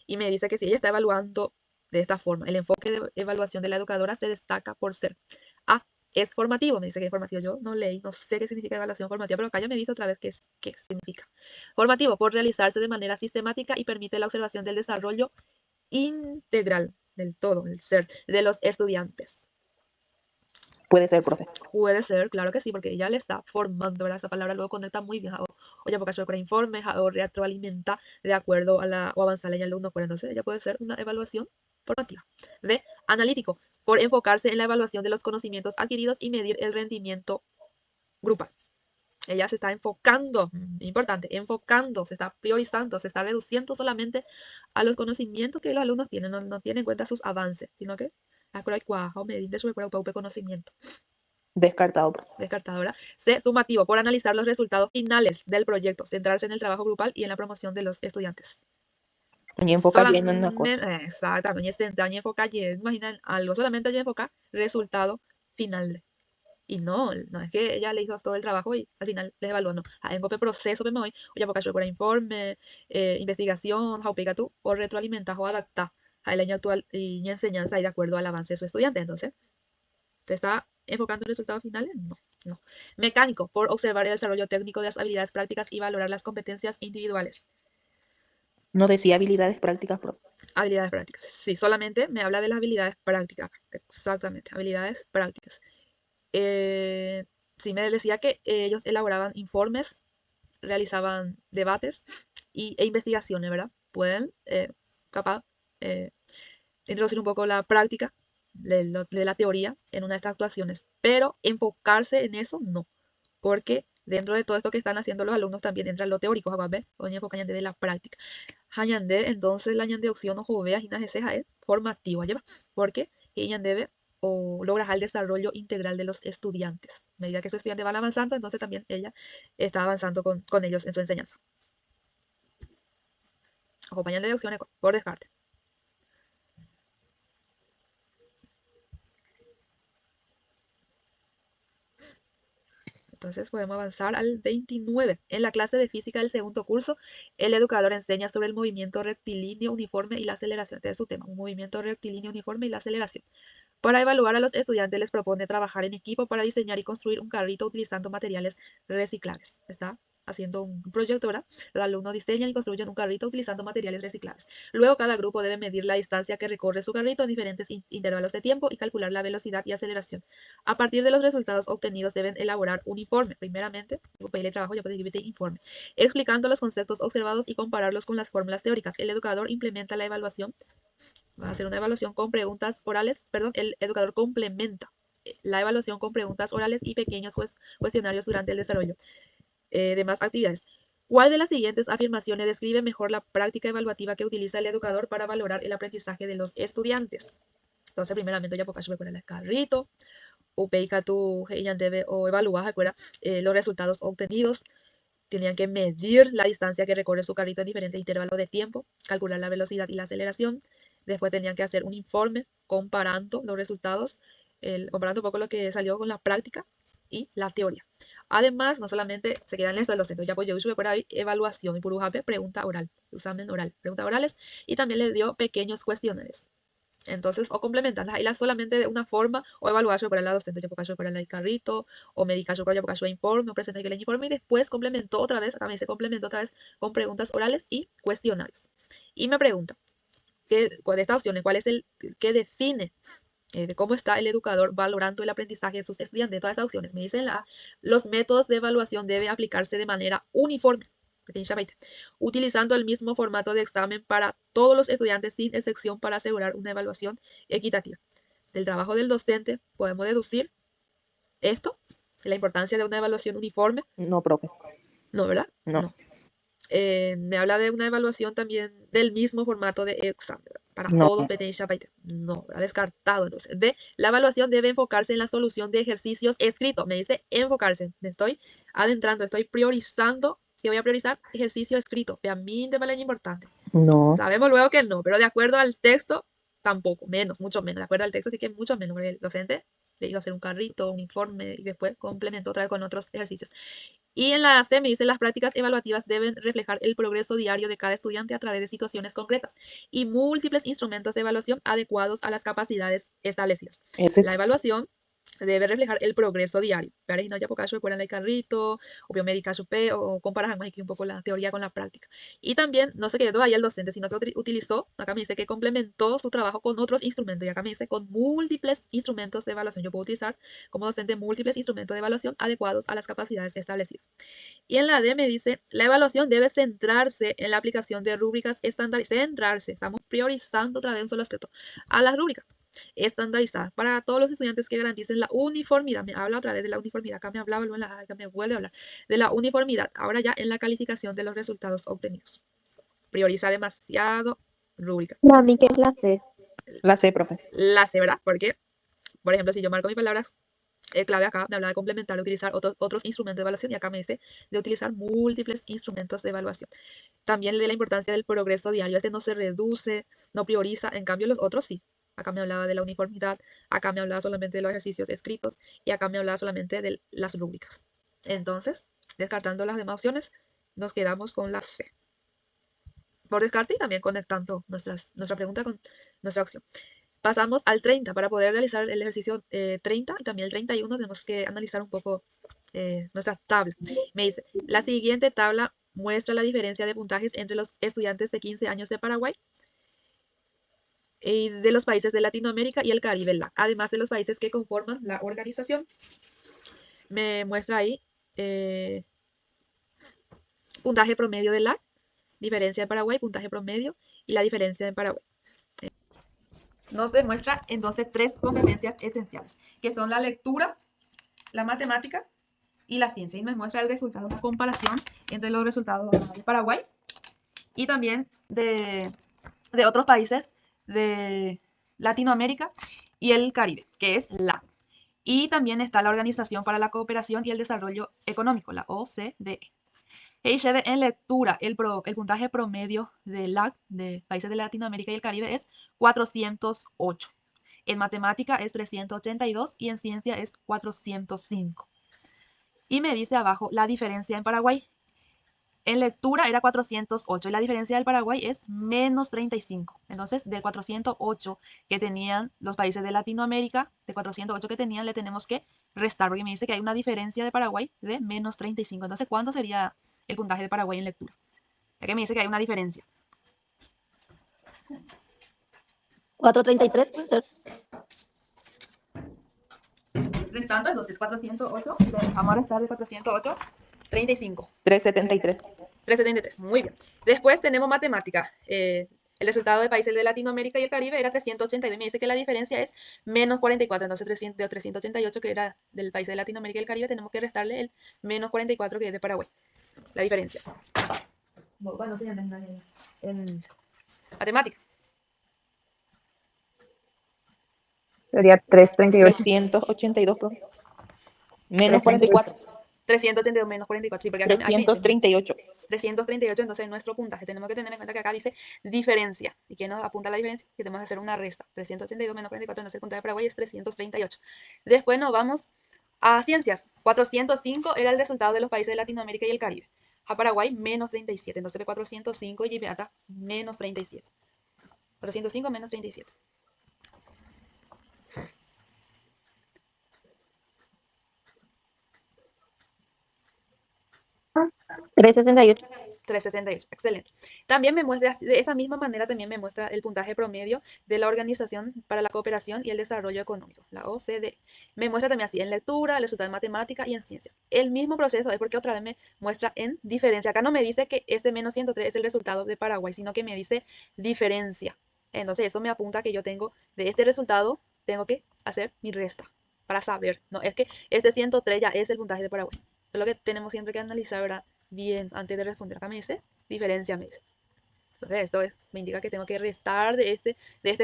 Y me dice que si ella está evaluando de esta forma, el enfoque de evaluación de la educadora se destaca por ser A. Es formativo, me dice que es formativo. Yo no leí, no sé qué significa evaluación formativa, pero acá ya me dice otra vez qué significa. Formativo, por realizarse de manera sistemática y permite la observación del desarrollo integral del todo, el ser, de los estudiantes. Puede ser, profe. Puede ser, claro que sí, porque ella le está formando, ¿verdad? Esa palabra luego conecta muy bien, o ya porque para informes, o retroalimenta de acuerdo a la, o avanzar en el alumno, pues entonces ella puede ser una evaluación formativa. B. Analítico, por enfocarse en la evaluación de los conocimientos adquiridos y medir el rendimiento grupal. Ella se está enfocando, importante, enfocando, se está priorizando, se está reduciendo solamente a los conocimientos que los alumnos tienen, no tiene en cuenta sus avances, sino que medir de su conocimiento. Descartado, profe. Descartadora. C. Sumativo, por analizar los resultados finales del proyecto, centrarse en el trabajo grupal y en la promoción de los estudiantes. Y enfocar bien en una cosa. Exactamente, centrar y enfocar, imagina algo, solamente enfocar resultado final. Y no es que ella le hizo todo el trabajo y al final les evaluó, no. En copia proceso, me voy, o ya porque yo por informe, investigación, tú, o retroalimentar o adaptar a la actual y enseñanza y de acuerdo al avance de su estudiante. Entonces, ¿te está enfocando en resultados finales? No. Mecánico, por observar el desarrollo técnico de las habilidades prácticas y valorar las competencias individuales. No decía habilidades prácticas, profe. Habilidades prácticas. Sí, solamente me habla de las habilidades prácticas. Exactamente, habilidades prácticas. Sí, me decía que ellos elaboraban informes, realizaban debates e investigaciones, ¿verdad? Pueden, capaz, introducir un poco la práctica de la teoría en una de estas actuaciones, pero enfocarse en eso no, porque dentro de todo esto que están haciendo los alumnos también entra lo teórico, ¿sabes? Oye, enfocan de la práctica. Entonces la de opción o jovea y es formativa, ¿lleva? Porque ella debe o logra el desarrollo integral de los estudiantes. A medida que esos estudiantes van avanzando, entonces también ella está avanzando con ellos en su enseñanza. Acompañan de opciones por descarte. Entonces podemos avanzar al 29. En la clase de física del segundo curso, el educador enseña sobre el movimiento rectilíneo uniforme y la aceleración. Este es su tema, un movimiento rectilíneo uniforme y la aceleración. Para evaluar a los estudiantes les propone trabajar en equipo para diseñar y construir un carrito utilizando materiales reciclables. Está haciendo un proyecto, ¿verdad? Los alumnos diseñan y construyen un carrito utilizando materiales reciclables. Luego cada grupo debe medir la distancia que recorre su carrito en diferentes intervalos de tiempo y calcular la velocidad y aceleración. A partir de los resultados obtenidos deben elaborar un informe. Primeramente, pedirle trabajo, yo puedo escribir informe, explicando los conceptos observados y compararlos con las fórmulas teóricas. El educador implementa la evaluación. Va a hacer una evaluación con preguntas orales, el educador complementa la evaluación con preguntas orales y pequeños cuestionarios durante el desarrollo de más actividades. ¿Cuál de las siguientes afirmaciones describe mejor la práctica evaluativa que utiliza el educador para valorar el aprendizaje de los estudiantes? Entonces, primeramente, ya porque yo voy a el carrito, o peika tu debe o evaluar, los resultados obtenidos. Tenían que medir la distancia que recorre su carrito en diferentes intervalos de tiempo, calcular la velocidad y la aceleración. Después tenían que hacer un informe comparando los resultados comparando un poco lo que salió con la práctica y la teoría. Además, no solamente se quedan en esto del docente, ya apoyó por ahí evaluación y por UJAP pregunta oral, examen oral, preguntas orales y también le dio pequeños cuestionarios. Entonces, o complementarlas ahí solamente de una forma, o evaluar por el lado docente, yo por el carrito, o medicar por el informe, o presentar el informe, y después complementó otra vez, acá me dice complementó otra vez con preguntas orales y cuestionarios. Y me pregunta, ¿cuál de estas opciones, cuál es el que define de cómo está el educador valorando el aprendizaje de sus estudiantes? De todas esas opciones, me dicen los métodos de evaluación deben aplicarse de manera uniforme, utilizando el mismo formato de examen para todos los estudiantes sin excepción para asegurar una evaluación equitativa. Del trabajo del docente podemos deducir esto, la importancia de una evaluación uniforme. No, profe. No, ¿verdad? No. Me habla de una evaluación también del mismo formato de examen para No. todos. No, ha descartado. Entonces, B, la evaluación debe enfocarse en la solución de ejercicios escritos. Me dice enfocarse. Me estoy adentrando, estoy priorizando. ¿Qué voy a priorizar? Ejercicio escrito. A mí de manera importante. No. Sabemos luego que no, pero de acuerdo al texto, tampoco, menos, mucho menos. De acuerdo al texto, sí que mucho menos, porque el docente le iba a hacer un carrito, un informe y después complementó otra vez con otros ejercicios. Y en la C me dice, las prácticas evaluativas deben reflejar el progreso diario de cada estudiante a través de situaciones concretas y múltiples instrumentos de evaluación adecuados a las capacidades establecidas. La evaluación debe reflejar el progreso diario. Para no ya por caso recuerdan el carrito, o biomédica supe, o comparamos aquí un poco la teoría con la práctica. Y también, no se quedó todavía el docente, sino que utilizó, acá me dice que complementó su trabajo con otros instrumentos, y acá me dice con múltiples instrumentos de evaluación. Yo puedo utilizar como docente múltiples instrumentos de evaluación adecuados a las capacidades establecidas. Y en la D me dice, la evaluación debe centrarse en la aplicación de rúbricas estandarizadas. Centrarse, estamos priorizando otra vez un solo aspecto, a las rúbricas estandarizadas para todos los estudiantes que garanticen la uniformidad. Me habla otra vez de la uniformidad, acá me hablaba, acá me vuelve a hablar de la uniformidad, ahora ya en la calificación de los resultados obtenidos. Prioriza demasiado rúbrica. Mami, ¿qué es la C? La C, profe. La C, ¿verdad? Porque, por ejemplo, si yo marco mis palabras clave acá, me habla de complementar, de utilizar otros instrumentos de evaluación, y acá me dice de utilizar múltiples instrumentos de evaluación. También de la importancia del progreso diario. Este no se reduce, no prioriza, en cambio los otros sí. Acá me hablaba de la uniformidad, acá me hablaba solamente de los ejercicios escritos y acá me hablaba solamente de las rúbricas. Entonces, descartando las demás opciones, nos quedamos con la C. Por descarte y también conectando nuestra pregunta con nuestra opción. Pasamos al 30. Para poder realizar el ejercicio 30 y también el 31 tenemos que analizar un poco nuestra tabla. Me dice, la siguiente tabla muestra la diferencia de puntajes entre los estudiantes de 15 años de Paraguay y de los países de Latinoamérica y el Caribe, además de los países que conforman la organización. Me muestra ahí puntaje promedio de LAC, diferencia de Paraguay, puntaje promedio y la diferencia de Paraguay. Nos demuestra entonces 3 competencias esenciales, que son la lectura, la matemática y la ciencia. Y nos muestra el resultado, una comparación entre los resultados de Paraguay y también de otros países de Latinoamérica y el Caribe, que es la. Y también está la Organización para la Cooperación y el Desarrollo Económico, la OCDE. En lectura, el puntaje promedio de LAC de países de Latinoamérica y el Caribe es 408. En matemática es 382 y en ciencia es 405. Y me dice abajo la diferencia en Paraguay. En lectura era 408 y la diferencia del Paraguay es menos 35. Entonces, de 408 que tenían los países de Latinoamérica, de 408 que tenían, le tenemos que restar, porque me dice que hay una diferencia de Paraguay de menos 35. Entonces, ¿cuánto sería el puntaje de Paraguay en lectura? Ya que me dice que hay una diferencia. 433 puede ser. Restando, entonces 408, vamos a restar de 408, 35. 373. 373, muy bien. Después tenemos matemática. El resultado de países de Latinoamérica y el Caribe era 382. Me dice que la diferencia es menos 44. Entonces, de 388, que era del país de Latinoamérica y el Caribe, tenemos que restarle el menos 44, que es de Paraguay. La diferencia. Bueno, sí, en matemática. Sería 338. 382, profe. Menos 44. 382 menos 44. Sí, porque acá 338. 338, entonces nuestro puntaje. Tenemos que tener en cuenta que acá dice diferencia. ¿Y qué nos apunta la diferencia? Que tenemos que hacer una resta. 382 menos 44, entonces el puntaje de Paraguay es 338. Después nos vamos a ciencias. 405 era el resultado de los países de Latinoamérica y el Caribe. A Paraguay menos 37. Entonces 405 y acá menos 37. 405 menos 37. 368. 368, excelente. También me muestra, de esa misma manera también me muestra el puntaje promedio de la Organización para la Cooperación y el Desarrollo Económico, la OCDE. Me muestra también así en lectura, el resultado en matemática y en ciencia. El mismo proceso es porque otra vez me muestra en diferencia. Acá no me dice que este menos 103 es el resultado de Paraguay, sino que me dice diferencia. Entonces eso me apunta que yo tengo de este resultado, tengo que hacer mi resta para saber. No, es que este 103 ya es el puntaje de Paraguay. Es lo que tenemos siempre que analizar, ¿verdad? Bien, antes de responder. Acá me dice diferencia, me dice. Entonces esto me indica que tengo que restar de este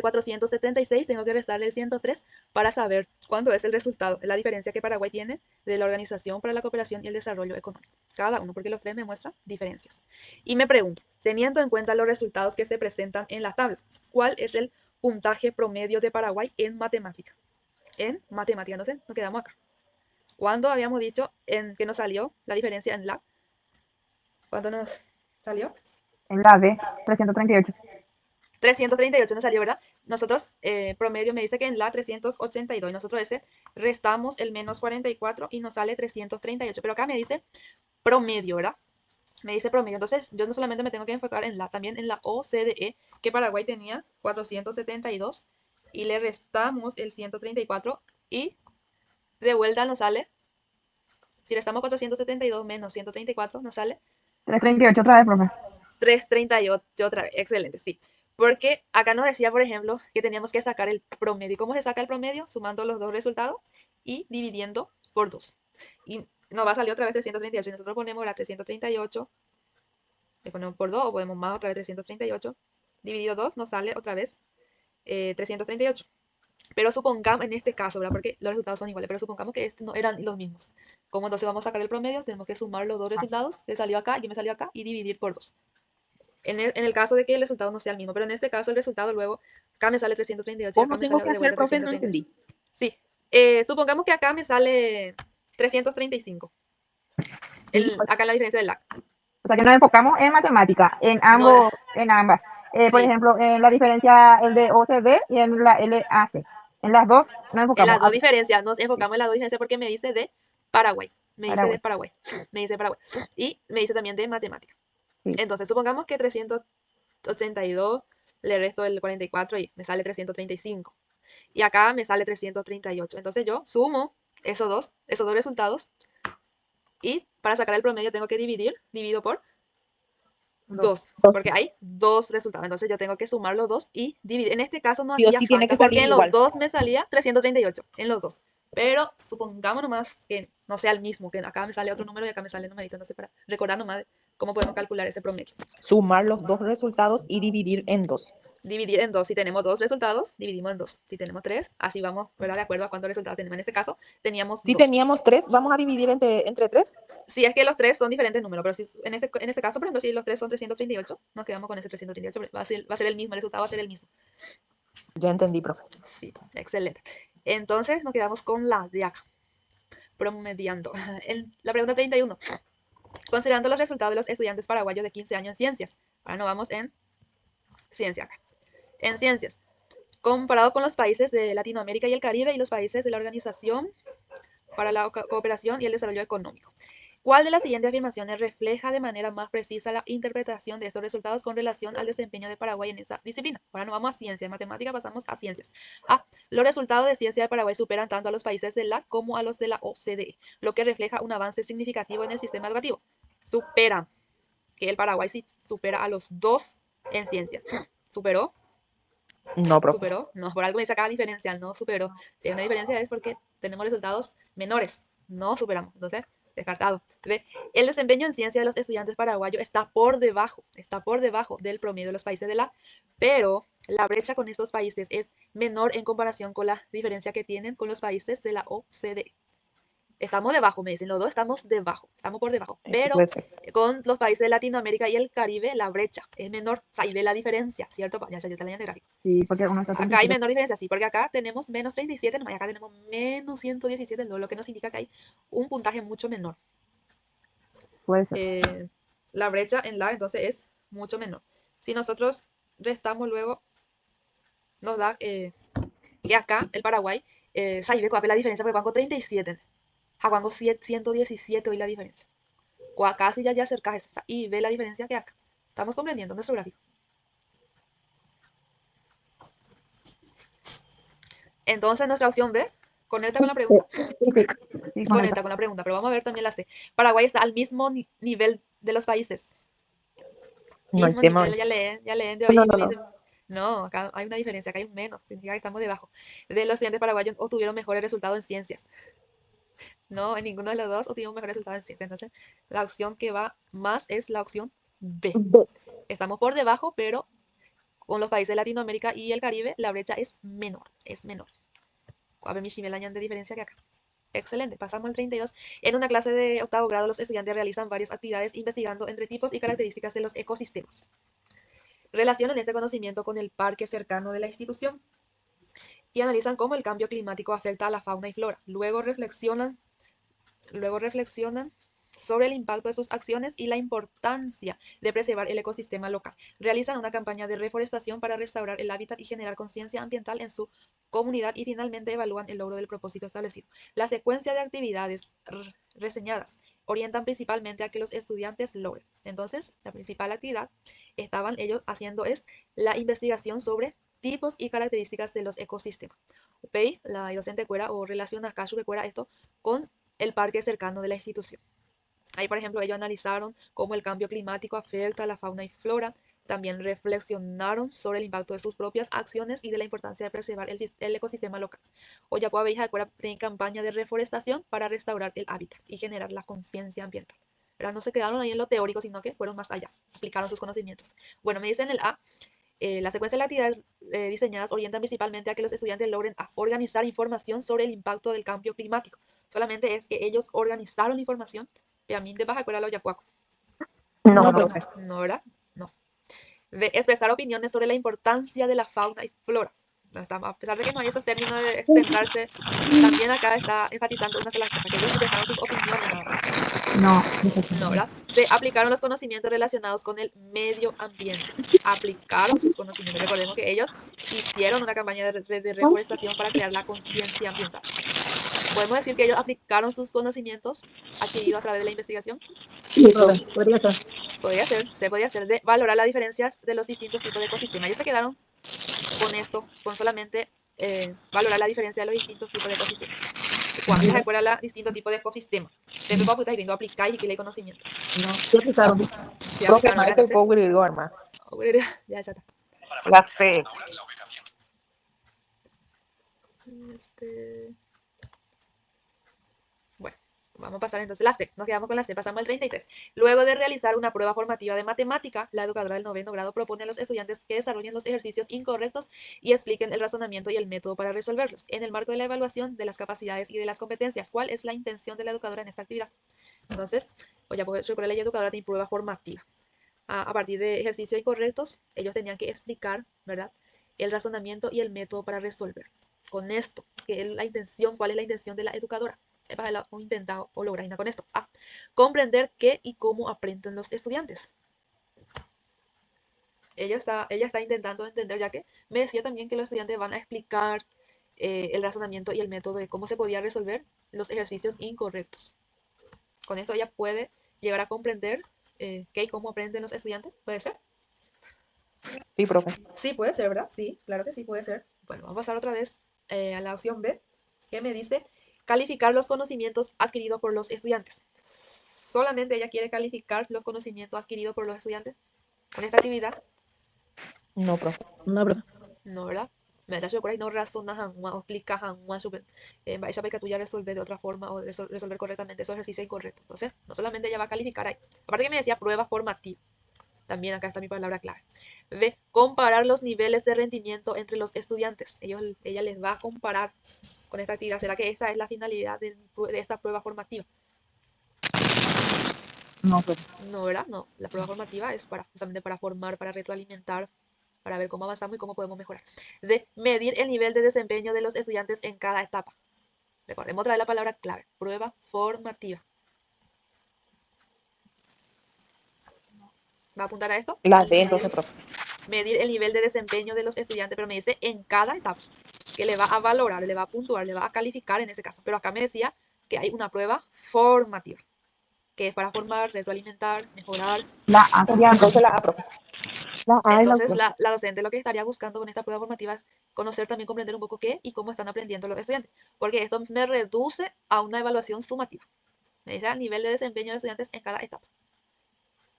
476, tengo que restarle el 103 para saber cuánto es el resultado, la diferencia que Paraguay tiene de la Organización para la Cooperación y el Desarrollo Económico. Cada uno, porque los tres me muestran diferencias. Y me pregunto, teniendo en cuenta los resultados que se presentan en la tabla, ¿cuál es el puntaje promedio de Paraguay en matemática? En matemática, entonces nos quedamos acá. ¿Cuándo habíamos dicho que nos salió la diferencia en la? ¿Cuánto nos salió? En la D, 338. 338 nos salió, ¿verdad? Nosotros, promedio me dice que en la 382. Nosotros ese restamos el menos 44 y nos sale 338. Pero acá me dice promedio, ¿verdad? Me dice promedio. Entonces, yo no solamente me tengo que enfocar en la, también en la OCDE, que Paraguay tenía 472. Y le restamos el 134 y de vuelta nos sale, si restamos 472 menos 134, nos sale 338 otra vez, profe. 338 otra vez. Excelente, sí. Porque acá nos decía, por ejemplo, que teníamos que sacar el promedio. ¿Y cómo se saca el promedio? Sumando los dos resultados y dividiendo por 2. Y nos va a salir otra vez 338. Si nosotros ponemos la 338, le ponemos por 2 o ponemos más otra vez 338. Dividido 2 nos sale otra vez 338. Pero supongamos en este caso, ¿verdad? Porque los resultados son iguales, pero supongamos que no eran los mismos. ¿Cómo entonces vamos a sacar el promedio? Tenemos que sumar los dos resultados, que salió acá y me salió acá, y dividir por 2. En el caso de que el resultado no sea el mismo, pero en este caso el resultado luego, acá me sale 338 y acá ¿Cómo me tengo sale que de hacer, vuelta profe? No 338. entendí. Sí, supongamos que acá me sale 335, Sí. acá en la diferencia del LAC. O sea que nos enfocamos en matemática, en No, ambos, en ambas. Por sí, ejemplo, en la diferencia el de OCB y en la LAC. En las dos nos en enfocamos. las dos diferencias, nos enfocamos en las dos diferencias porque me dice de Paraguay, me dice de Paraguay. Paraguay, me dice Paraguay, y me dice también de matemática. Sí. Entonces, supongamos que 382 le resto el 44 y me sale 335. Y acá me sale 338. Entonces yo sumo esos dos resultados y para sacar el promedio tengo que divido por 2, porque hay dos resultados. Entonces yo tengo que sumar los dos y dividir. En este caso no Sí o hacía sí tiene falta que porque salir en los igual. dos me salía 338, en los dos. Pero supongamos nomás que no sea el mismo, que acá me sale otro número y acá me sale el numerito. Entonces para recordar nomás de cómo podemos calcular ese promedio. Sumar los dos resultados y dividir en 2. Dividir en 2. Si tenemos 2 resultados, dividimos en 2. Si tenemos 3, así vamos, ¿verdad? De acuerdo a cuántos resultados tenemos. En este caso, teníamos Si 2. teníamos 3, vamos a dividir entre 3. Si es que los 3 son diferentes números, pero si, en este caso, por ejemplo, si los 3 son 338, nos quedamos con ese 338. Va a ser el mismo, el resultado va a ser el mismo. Ya entendí, profe. Sí, excelente. Entonces, nos quedamos con la de acá. Promediando. La pregunta 31. Considerando los resultados de los estudiantes paraguayos de 15 años en ciencias. Ahora nos vamos en ciencia acá. En ciencias. Comparado con los países de Latinoamérica y el Caribe y los países de la Organización para la Cooperación y el Desarrollo Económico. ¿Cuál de las siguientes afirmaciones refleja de manera más precisa la interpretación de estos resultados con relación al desempeño de Paraguay en esta disciplina? Ahora no vamos a ciencia, en matemática pasamos a ciencias. A. Los resultados de ciencia de Paraguay superan tanto a los países de la como a los de la OCDE, lo que refleja un avance significativo en el sistema educativo. Superan, que el Paraguay sí supera a los dos en ciencia. ¿Superó? No, profe. ¿Superó? No, por algo me dice acá diferencial, no superó. Si hay una diferencia es porque tenemos resultados menores, no superamos. Entonces, descartado. ¿Ve? El desempeño en ciencia de los estudiantes paraguayos está por debajo del promedio de los países de la, pero la brecha con estos países es menor en comparación con la diferencia que tienen con los países de la OCDE. Estamos debajo, me dicen, los dos estamos debajo, estamos por debajo. Pero Puede ser. con los países de Latinoamérica y el Caribe, la brecha es menor. O sea, ahí ve la diferencia, ¿cierto? Ya está leyendo el gráfico. Sí, porque uno está Acá hay 37. menor diferencia, sí, porque acá tenemos menos 37, nomás, y acá tenemos menos 117, lo que nos indica que hay un puntaje mucho menor. Puede ser. La brecha en la, entonces, es mucho menor. Si nosotros restamos luego, nos da que acá, el Paraguay, ahí ve la diferencia, porque Juan con 37, a Juan con 117 hoy la diferencia. Casi ya acerca eso, o sea, y ve la diferencia que acá. Estamos comprendiendo nuestro gráfico. Entonces, nuestra opción B, conecta con la pregunta. Sí, Conecta con la pregunta, pero vamos a ver también la C. Paraguay está al mismo nivel de los países. No, el Mismo tema. nivel, ya leen de No, hoy y no, me no. dicen, no, acá hay una diferencia, acá hay un menos, significa que estamos debajo. De los estudiantes paraguayos obtuvieron mejores resultados en ciencias. No, en ninguno de los dos obtuvimos mejores resultados en ciencias. Entonces, la opción que va más es la opción B. B. Estamos por debajo, pero con los países de Latinoamérica y el Caribe, la brecha es menor, es menor. A ver, mi añade de diferencia que acá. Excelente, pasamos al 32. En una clase de octavo grado, los estudiantes realizan varias actividades investigando entre tipos y características de los ecosistemas. Relacionan este conocimiento con el parque cercano de la institución y analizan cómo el cambio climático afecta a la fauna y flora. Luego reflexionan sobre el impacto de sus acciones y la importancia de preservar el ecosistema local. Realizan una campaña de reforestación para restaurar el hábitat y generar conciencia ambiental en su comunidad y finalmente evalúan el logro del propósito establecido. La secuencia de actividades reseñadas orientan principalmente a que los estudiantes logren. Entonces, la principal actividad estaban ellos haciendo es la investigación sobre tipos y características de los ecosistemas. ¿Ok? La docente cuera o relaciona acá esto con el parque cercano de la institución. Ahí, por ejemplo, ellos analizaron cómo el cambio climático afecta a la fauna y flora. También reflexionaron sobre el impacto de sus propias acciones y de la importancia de preservar el ecosistema local. Oyapoa Beija de Cuera tiene campaña de reforestación para restaurar el hábitat y generar la conciencia ambiental. ¿Verdad? No se quedaron ahí en lo teórico, sino que fueron más allá, aplicaron sus conocimientos. Bueno, me dicen el A, la secuencia de las actividades diseñadas orientan principalmente a que los estudiantes logren organizar información sobre el impacto del cambio climático. Solamente es que ellos organizaron la información, pero a mí de baja escuela lo yacuaco. No, No, no. profe. No, ¿verdad? No. Expresar opiniones sobre la importancia de la fauna y flora. No, a pesar de que no hay esos términos de centrarse, también acá está enfatizando una sola cosa, que ellos expresaron sus opiniones nada más. No. No, ¿verdad? Se aplicaron los conocimientos relacionados con el medio ambiente. Aplicaron sus conocimientos. Recordemos que ellos hicieron una campaña de reforestación para crear la conciencia ambiental. ¿Podemos decir que ellos aplicaron sus conocimientos adquiridos a través de la investigación? Sí, profe, podría ser. Podría ser, se podría hacer de valorar las diferencias de los distintos tipos de ecosistemas. Ellos se quedaron con esto, con solamente valorar la diferencia de los distintos tipos de ecosistemas. ¿Cuándo se acuerda los distintos tipos de ecosistemas? Siempre cuando estás viendo aplicáis y que le conocimiento. No, sí aplicaron. Se Profe, aplicaron, ¿verdad? maestro, Entonces, puedo griego, arma. ya está. La C. Bueno, vamos a pasar entonces la C. Nos quedamos con la C. Pasamos al 33. Luego de realizar una prueba formativa de matemática, la educadora del noveno grado propone a los estudiantes que desarrollen los ejercicios incorrectos y expliquen el razonamiento y el método para resolverlos. En el marco de la evaluación de las capacidades y de las competencias, ¿cuál es la intención de la educadora en esta actividad? Entonces, ya pues, la ley educadora tiene prueba formativa. A partir de ejercicios incorrectos, ellos tenían que explicar, ¿verdad?, el razonamiento y el método para resolver. Con esto, ¿qué es la intención? ¿Cuál es la intención de la educadora? O intentado o lograr con esto. A. Comprender qué y cómo aprenden los estudiantes. Ella está intentando entender, ya que me decía también que los estudiantes van a explicar el razonamiento y el método de cómo se podía resolver los ejercicios incorrectos. Con eso ella puede llegar a comprender qué y cómo aprenden los estudiantes. ¿Puede ser? Sí, profe. Sí, puede ser, ¿verdad? Sí, claro que sí, puede ser. Bueno, vamos a pasar otra vez a la opción B, que me dice calificar los conocimientos adquiridos por los estudiantes. Solamente ella quiere calificar los conocimientos adquiridos por los estudiantes con esta actividad. No, profe. No, profe. No, ¿verdad? Me da por ahí no razonas o explicas esa para que tú ya resolver de otra forma o resolver correctamente esos ejercicios incorrectos. Entonces, no solamente ella va a calificar ahí. Aparte que me decía prueba formativa. También acá está mi palabra clave. B. Comparar los niveles de rendimiento entre los estudiantes. Ella les va a comparar con esta actividad. ¿Será que esa es la finalidad de esta prueba formativa? No, profe. No, ¿verdad? No. La prueba formativa es justamente para formar, para retroalimentar, para ver cómo avanzamos y cómo podemos mejorar. D. Medir el nivel de desempeño de los estudiantes en cada etapa. Recordemos otra vez la palabra clave. Prueba formativa. ¿Va a apuntar a esto? La D, entonces, profe. Medir el nivel de desempeño de los estudiantes, pero me dice en cada etapa, que le va a valorar, le va a puntuar, le va a calificar en ese caso. Pero acá me decía que hay una prueba formativa, que es para formar, retroalimentar, mejorar. La A sería, Entonces la A, profe. la A es la Entonces, opción. la docente lo que estaría buscando con esta prueba formativa es conocer también, comprender un poco qué y cómo están aprendiendo los estudiantes, porque esto me reduce a una evaluación sumativa. Me dice el nivel de desempeño de los estudiantes en cada etapa.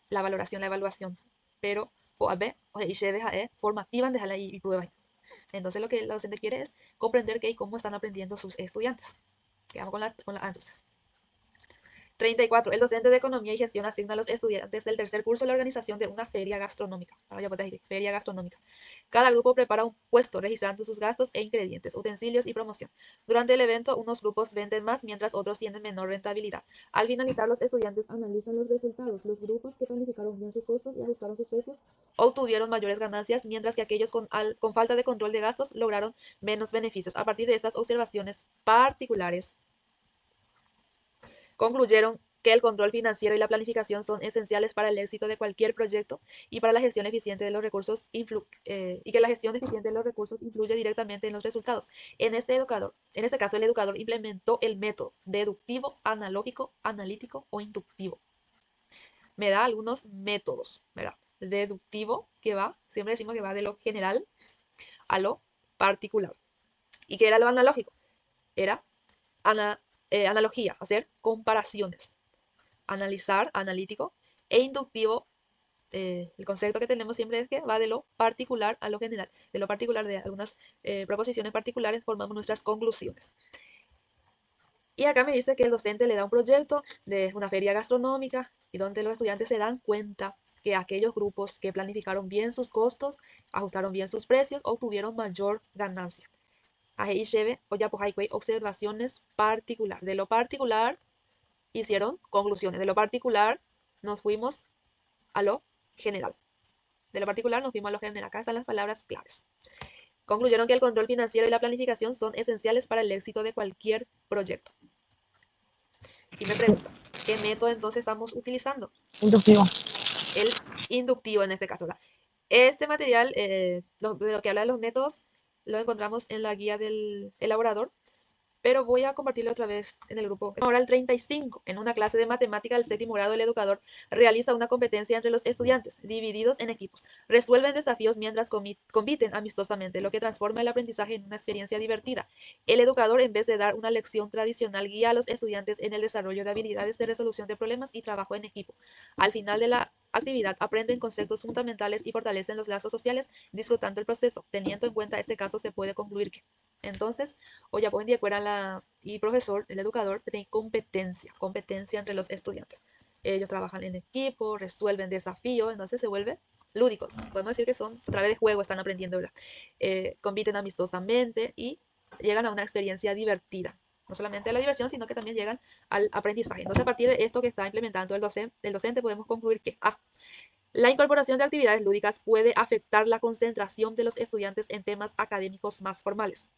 La valoración, la evaluación, pero o a B, o y se deja formativa, dejarla y prueba. Entonces, lo que la docente quiere es comprender qué y cómo están aprendiendo sus estudiantes. Quedamos con la A entonces. 34. El docente de Economía y Gestión asigna a los estudiantes del tercer curso la organización de una feria gastronómica. Ahora ya puedes decir, feria gastronómica. Cada grupo prepara un puesto registrando sus gastos e ingredientes, utensilios y promoción. Durante el evento, unos grupos venden más mientras otros tienen menor rentabilidad. Al finalizar, los estudiantes analizan los resultados. Los grupos que planificaron bien sus costos y ajustaron sus precios obtuvieron mayores ganancias, mientras que aquellos con falta de control de gastos lograron menos beneficios. A partir de estas observaciones particulares, concluyeron que el control financiero y la planificación son esenciales para el éxito de cualquier proyecto y para la gestión eficiente de los recursos y que la gestión eficiente de los recursos influye directamente en los resultados. En este caso, el educador implementó el método deductivo, analógico, analítico o inductivo. Me da algunos métodos, ¿verdad? Deductivo, que va, siempre decimos que va de lo general a lo particular. ¿Y qué era lo analógico? Era analogía, hacer comparaciones. Analizar, analítico, e inductivo, el concepto que tenemos siempre es que va de lo particular a lo general. De lo particular, de algunas proposiciones particulares, formamos nuestras conclusiones. Y acá me dice que el docente le da un proyecto de una feria gastronómica y donde los estudiantes se dan cuenta que aquellos grupos que planificaron bien sus costos, ajustaron bien sus precios, obtuvieron mayor ganancia. Ahí lleve, o ya pues hay observaciones particulares. De lo particular hicieron conclusiones. De lo particular nos fuimos a lo general. De lo particular nos fuimos a lo general. Acá están las palabras claves. Concluyeron que el control financiero y la planificación son esenciales para el éxito de cualquier proyecto. Y me pregunta, ¿qué método entonces estamos utilizando? Inductivo. El inductivo en este caso, ¿verdad? Este material, de lo que habla de los métodos, lo encontramos en la guía del elaborador, pero voy a compartirlo otra vez en el grupo. Ahora el 35, en una clase de matemática del séptimo grado, el educador realiza una competencia entre los estudiantes, divididos en equipos. Resuelven desafíos mientras compiten amistosamente, lo que transforma el aprendizaje en una experiencia divertida. El educador, en vez de dar una lección tradicional, guía a los estudiantes en el desarrollo de habilidades de resolución de problemas y trabajo en equipo. Al final de la actividad, aprenden conceptos fundamentales y fortalecen los lazos sociales, disfrutando el proceso. Teniendo en cuenta este caso, se puede concluir que entonces, o ya pueden de acuerdo y profesor, el educador, tiene competencia entre los estudiantes. Ellos trabajan en equipo, resuelven desafíos, entonces se vuelve lúdicos. Podemos decir que son, a través de juego están aprendiendo, ¿verdad? Compiten amistosamente y llegan a una experiencia divertida. No solamente a la diversión, sino que también llegan al aprendizaje. Entonces, a partir de esto que está implementando el docente podemos concluir que la incorporación de actividades lúdicas puede afectar la concentración de los estudiantes en temas académicos más formales.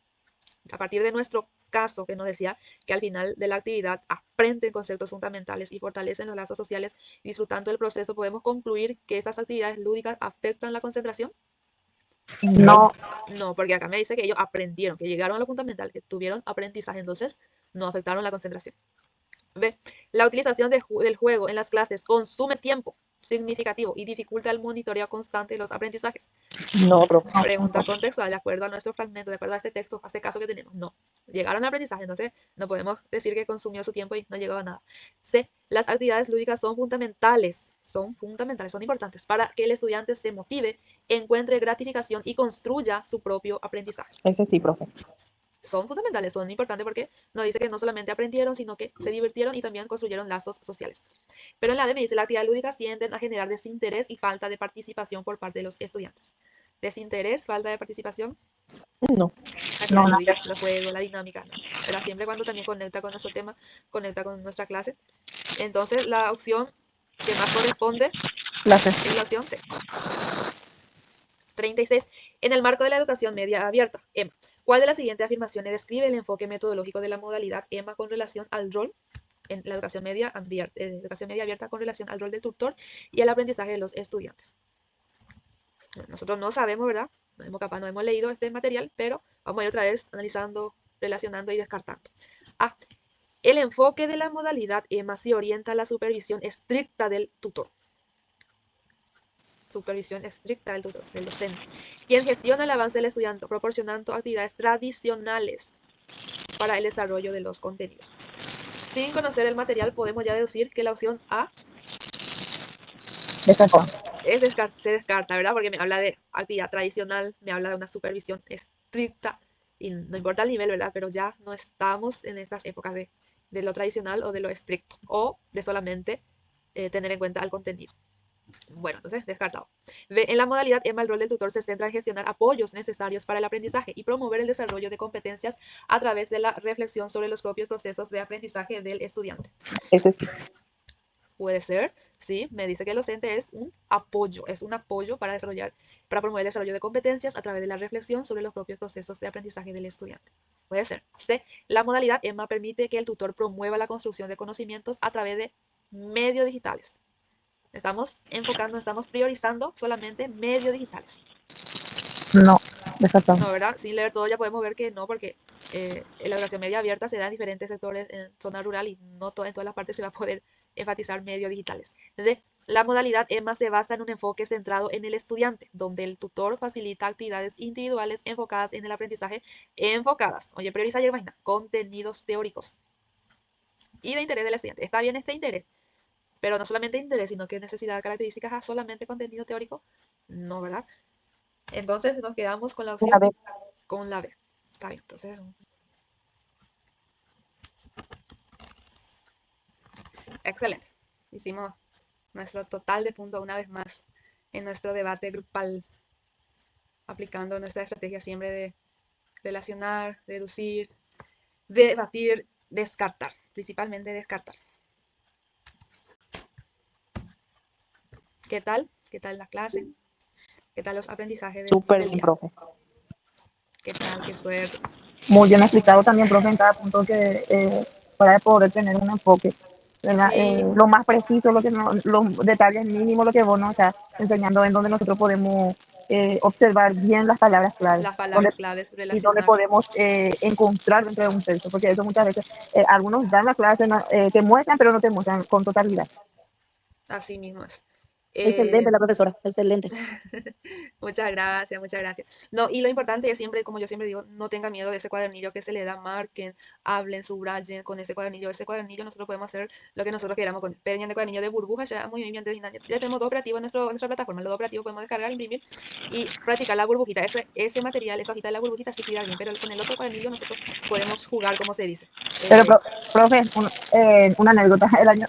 A partir de nuestro caso que nos decía que al final de la actividad aprenden conceptos fundamentales y fortalecen los lazos sociales, disfrutando del proceso, podemos concluir que estas actividades lúdicas afectan la concentración. No. No, porque acá me dice que ellos aprendieron, que llegaron a lo fundamental, que tuvieron aprendizaje, entonces no afectaron la concentración. B. La utilización del juego en las clases consume tiempo significativo y dificulta el monitoreo constante de los aprendizajes. No, profe. Pregunta contextual, de acuerdo a nuestro fragmento, de acuerdo a este texto, a este caso que tenemos. No. Llegaron al aprendizaje, entonces no podemos decir que consumió su tiempo y no llegó a nada. C. Las actividades lúdicas son fundamentales, son importantes para que el estudiante se motive, encuentre gratificación y construya su propio aprendizaje. Ese sí, profe. son fundamentales, son importantes porque nos dice que no solamente aprendieron, sino que se divirtieron y también construyeron lazos sociales. Pero en la D me dice, las actividades lúdicas tienden a generar desinterés y falta de participación por parte de los estudiantes. Desinterés, falta de participación, No. actividades No, lúdicas, los juegos, la dinámica, no. Pero siempre cuando también conecta con nuestro tema, conecta con nuestra clase. Entonces, la opción que más corresponde clase. es la opción C. 36. En el marco de la educación media abierta, EMA, ¿cuál de las siguientes afirmaciones describe el enfoque metodológico de la modalidad EMA con relación al rol en la educación media abierta con relación al rol del tutor y al aprendizaje de los estudiantes? Nosotros no sabemos, ¿verdad? No hemos leído este material, pero vamos a ir otra vez analizando, relacionando y descartando. A. El enfoque de la modalidad EMA se orienta a la supervisión estricta del tutor. Supervisión estricta del tutor, del docente, quien gestiona el avance del estudiante, proporcionando actividades tradicionales para el desarrollo de los contenidos. Sin conocer el material, podemos ya deducir que la opción A Descartó. se descarta, ¿verdad? Porque me habla de actividad tradicional, me habla de una supervisión estricta, y no importa el nivel, ¿verdad? Pero ya no estamos en estas épocas de lo tradicional o de lo estricto, o de solamente tener en cuenta el contenido. Bueno, entonces, descartado. En la modalidad EMA, el rol del tutor se centra en gestionar apoyos necesarios para el aprendizaje y promover el desarrollo de competencias a través de la reflexión sobre los propios procesos de aprendizaje del estudiante. Ese sí. Puede ser, sí, me dice que el docente es un apoyo para promover el desarrollo de competencias a través de la reflexión sobre los propios procesos de aprendizaje del estudiante. Puede ser. C. La modalidad EMA permite que el tutor promueva la construcción de conocimientos a través de medios digitales. Estamos enfocando, estamos priorizando solamente medios digitales. No, descartado. No, ¿verdad? Sin leer todo ya podemos ver que no, porque en la educación media abierta se da en diferentes sectores en zona rural y no en todas las partes se va a poder enfatizar medios digitales. Entonces, la modalidad EMA se basa en un enfoque centrado en el estudiante, donde el tutor facilita actividades individuales enfocadas en el aprendizaje, oye, prioriza, imagina, contenidos teóricos y de interés del estudiante. Está bien este interés, pero no solamente interés, sino que necesidad, características a solamente contenido teórico, no, ¿verdad? Entonces nos quedamos con la opción, La B. con la B. Está bien, entonces, excelente. Hicimos nuestro total de puntos una vez más en nuestro debate grupal, aplicando nuestra estrategia siempre de relacionar, deducir, debatir, descartar, principalmente descartar. ¿Qué tal? ¿Qué tal la clase? ¿Qué tal los aprendizajes Súper del bien, día? profe. ¿Qué tal? ¿Qué suerte? Muy bien explicado también, profe, en cada punto que para poder tener un enfoque, ¿verdad? Sí, Lo más preciso, lo que no, los detalles mínimos, lo que vos nos estás enseñando en donde nosotros podemos observar bien las palabras claves, las donde, palabras claves, y donde relacionar. podemos encontrar dentro de un texto, porque eso muchas veces algunos dan la clase, te muestran, pero no te muestran con totalidad. Así mismo es. Excelente la profesora, excelente. Muchas gracias, muchas gracias. No, y lo importante es siempre, como yo siempre digo, no tenga miedo de ese cuadernillo que se le da, marquen, hablen, subrayen con ese cuadernillo. Ese cuadernillo nosotros podemos hacer lo que nosotros queramos con él. De cuadernillo de burbujas, ya muy bien, ya tenemos dos operativos en nuestra plataforma. Los dos operativos podemos descargar, imprimir y practicar la burbujita. Ese material, esa hojita de la burbujita, sí cuidar bien, pero con el otro cuadernillo nosotros podemos jugar, como se dice. Pero, profe, una anécdota.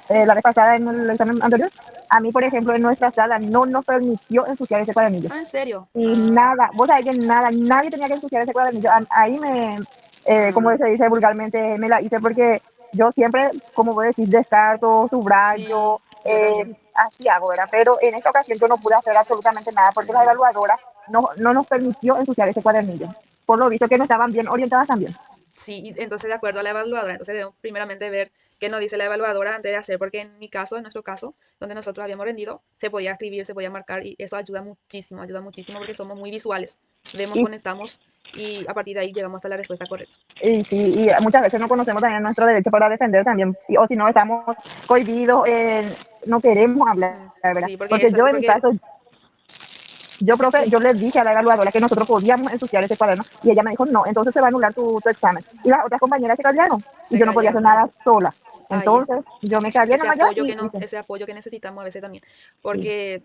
La vez pasada, en el examen anterior, a mí, por ejemplo, en nuestra sala no nos permitió ensuciar ese cuadernillo. ¿En serio? Y nada, vos sabés que nada, nadie tenía que ensuciar ese cuadernillo. Ahí como se dice vulgarmente, me la hice porque yo siempre, como vos decís, descarto, Sí, subrayo, yo también. así hago, ¿verdad? Pero en esta ocasión yo no pude hacer absolutamente nada porque la evaluadora no nos permitió ensuciar ese cuadernillo. Por lo visto que no estaban bien orientadas también. Sí, entonces de acuerdo a la evaluadora, entonces debemos primeramente ver qué nos dice la evaluadora antes de hacer, porque en mi caso, en nuestro caso, donde nosotros habíamos rendido, se podía escribir, se podía marcar y eso ayuda muchísimo porque somos muy visuales, vemos, Y, conectamos y a partir de ahí llegamos hasta la respuesta correcta. y, sí, y muchas veces no conocemos también nuestro derecho para defender también, o si no estamos cohibidos, no queremos hablar, ¿verdad? Sí, porque Porque eso, yo en mi porque caso, yo, profe, sí, yo le dije a la evaluadora que nosotros podíamos ensuciar ese cuaderno y ella me dijo, no, entonces se va a anular tu examen. Y las otras compañeras se callaron y se yo no podía hacer callaron. nada sola. Ahí Entonces está. yo me callé nomás ya y hice. Ese apoyo que necesitamos a veces también. Sí, Porque,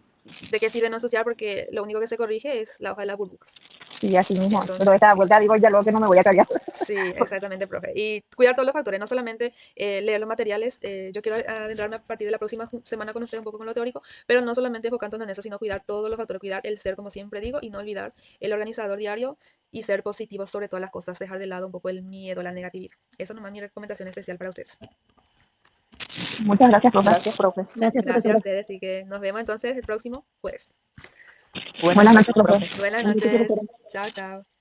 ¿de qué sirve no asociar? Porque lo único que se corrige es la hoja de las burbujas. Sí, así mismo. Entonces, Pero esta vuelta digo ya luego que no me voy a callar. sí, exactamente, profe. Y cuidar todos los factores, no solamente leer los materiales. Yo quiero adentrarme a partir de la próxima semana con ustedes un poco con lo teórico, pero no solamente enfocándonos en eso, sino cuidar todos los factores, cuidar el ser, como siempre digo, y no olvidar el organizador diario y ser positivo sobre todas las cosas, dejar de lado un poco el miedo, la negatividad. Eso nomás mi recomendación especial para ustedes. Muchas gracias, profe. Gracias, profe. Gracias Gracias, a profesora. ustedes y que nos vemos entonces el próximo jueves. Buenas noches, profe. Buenas Buenas noches, noches. profesora. Chao, chao.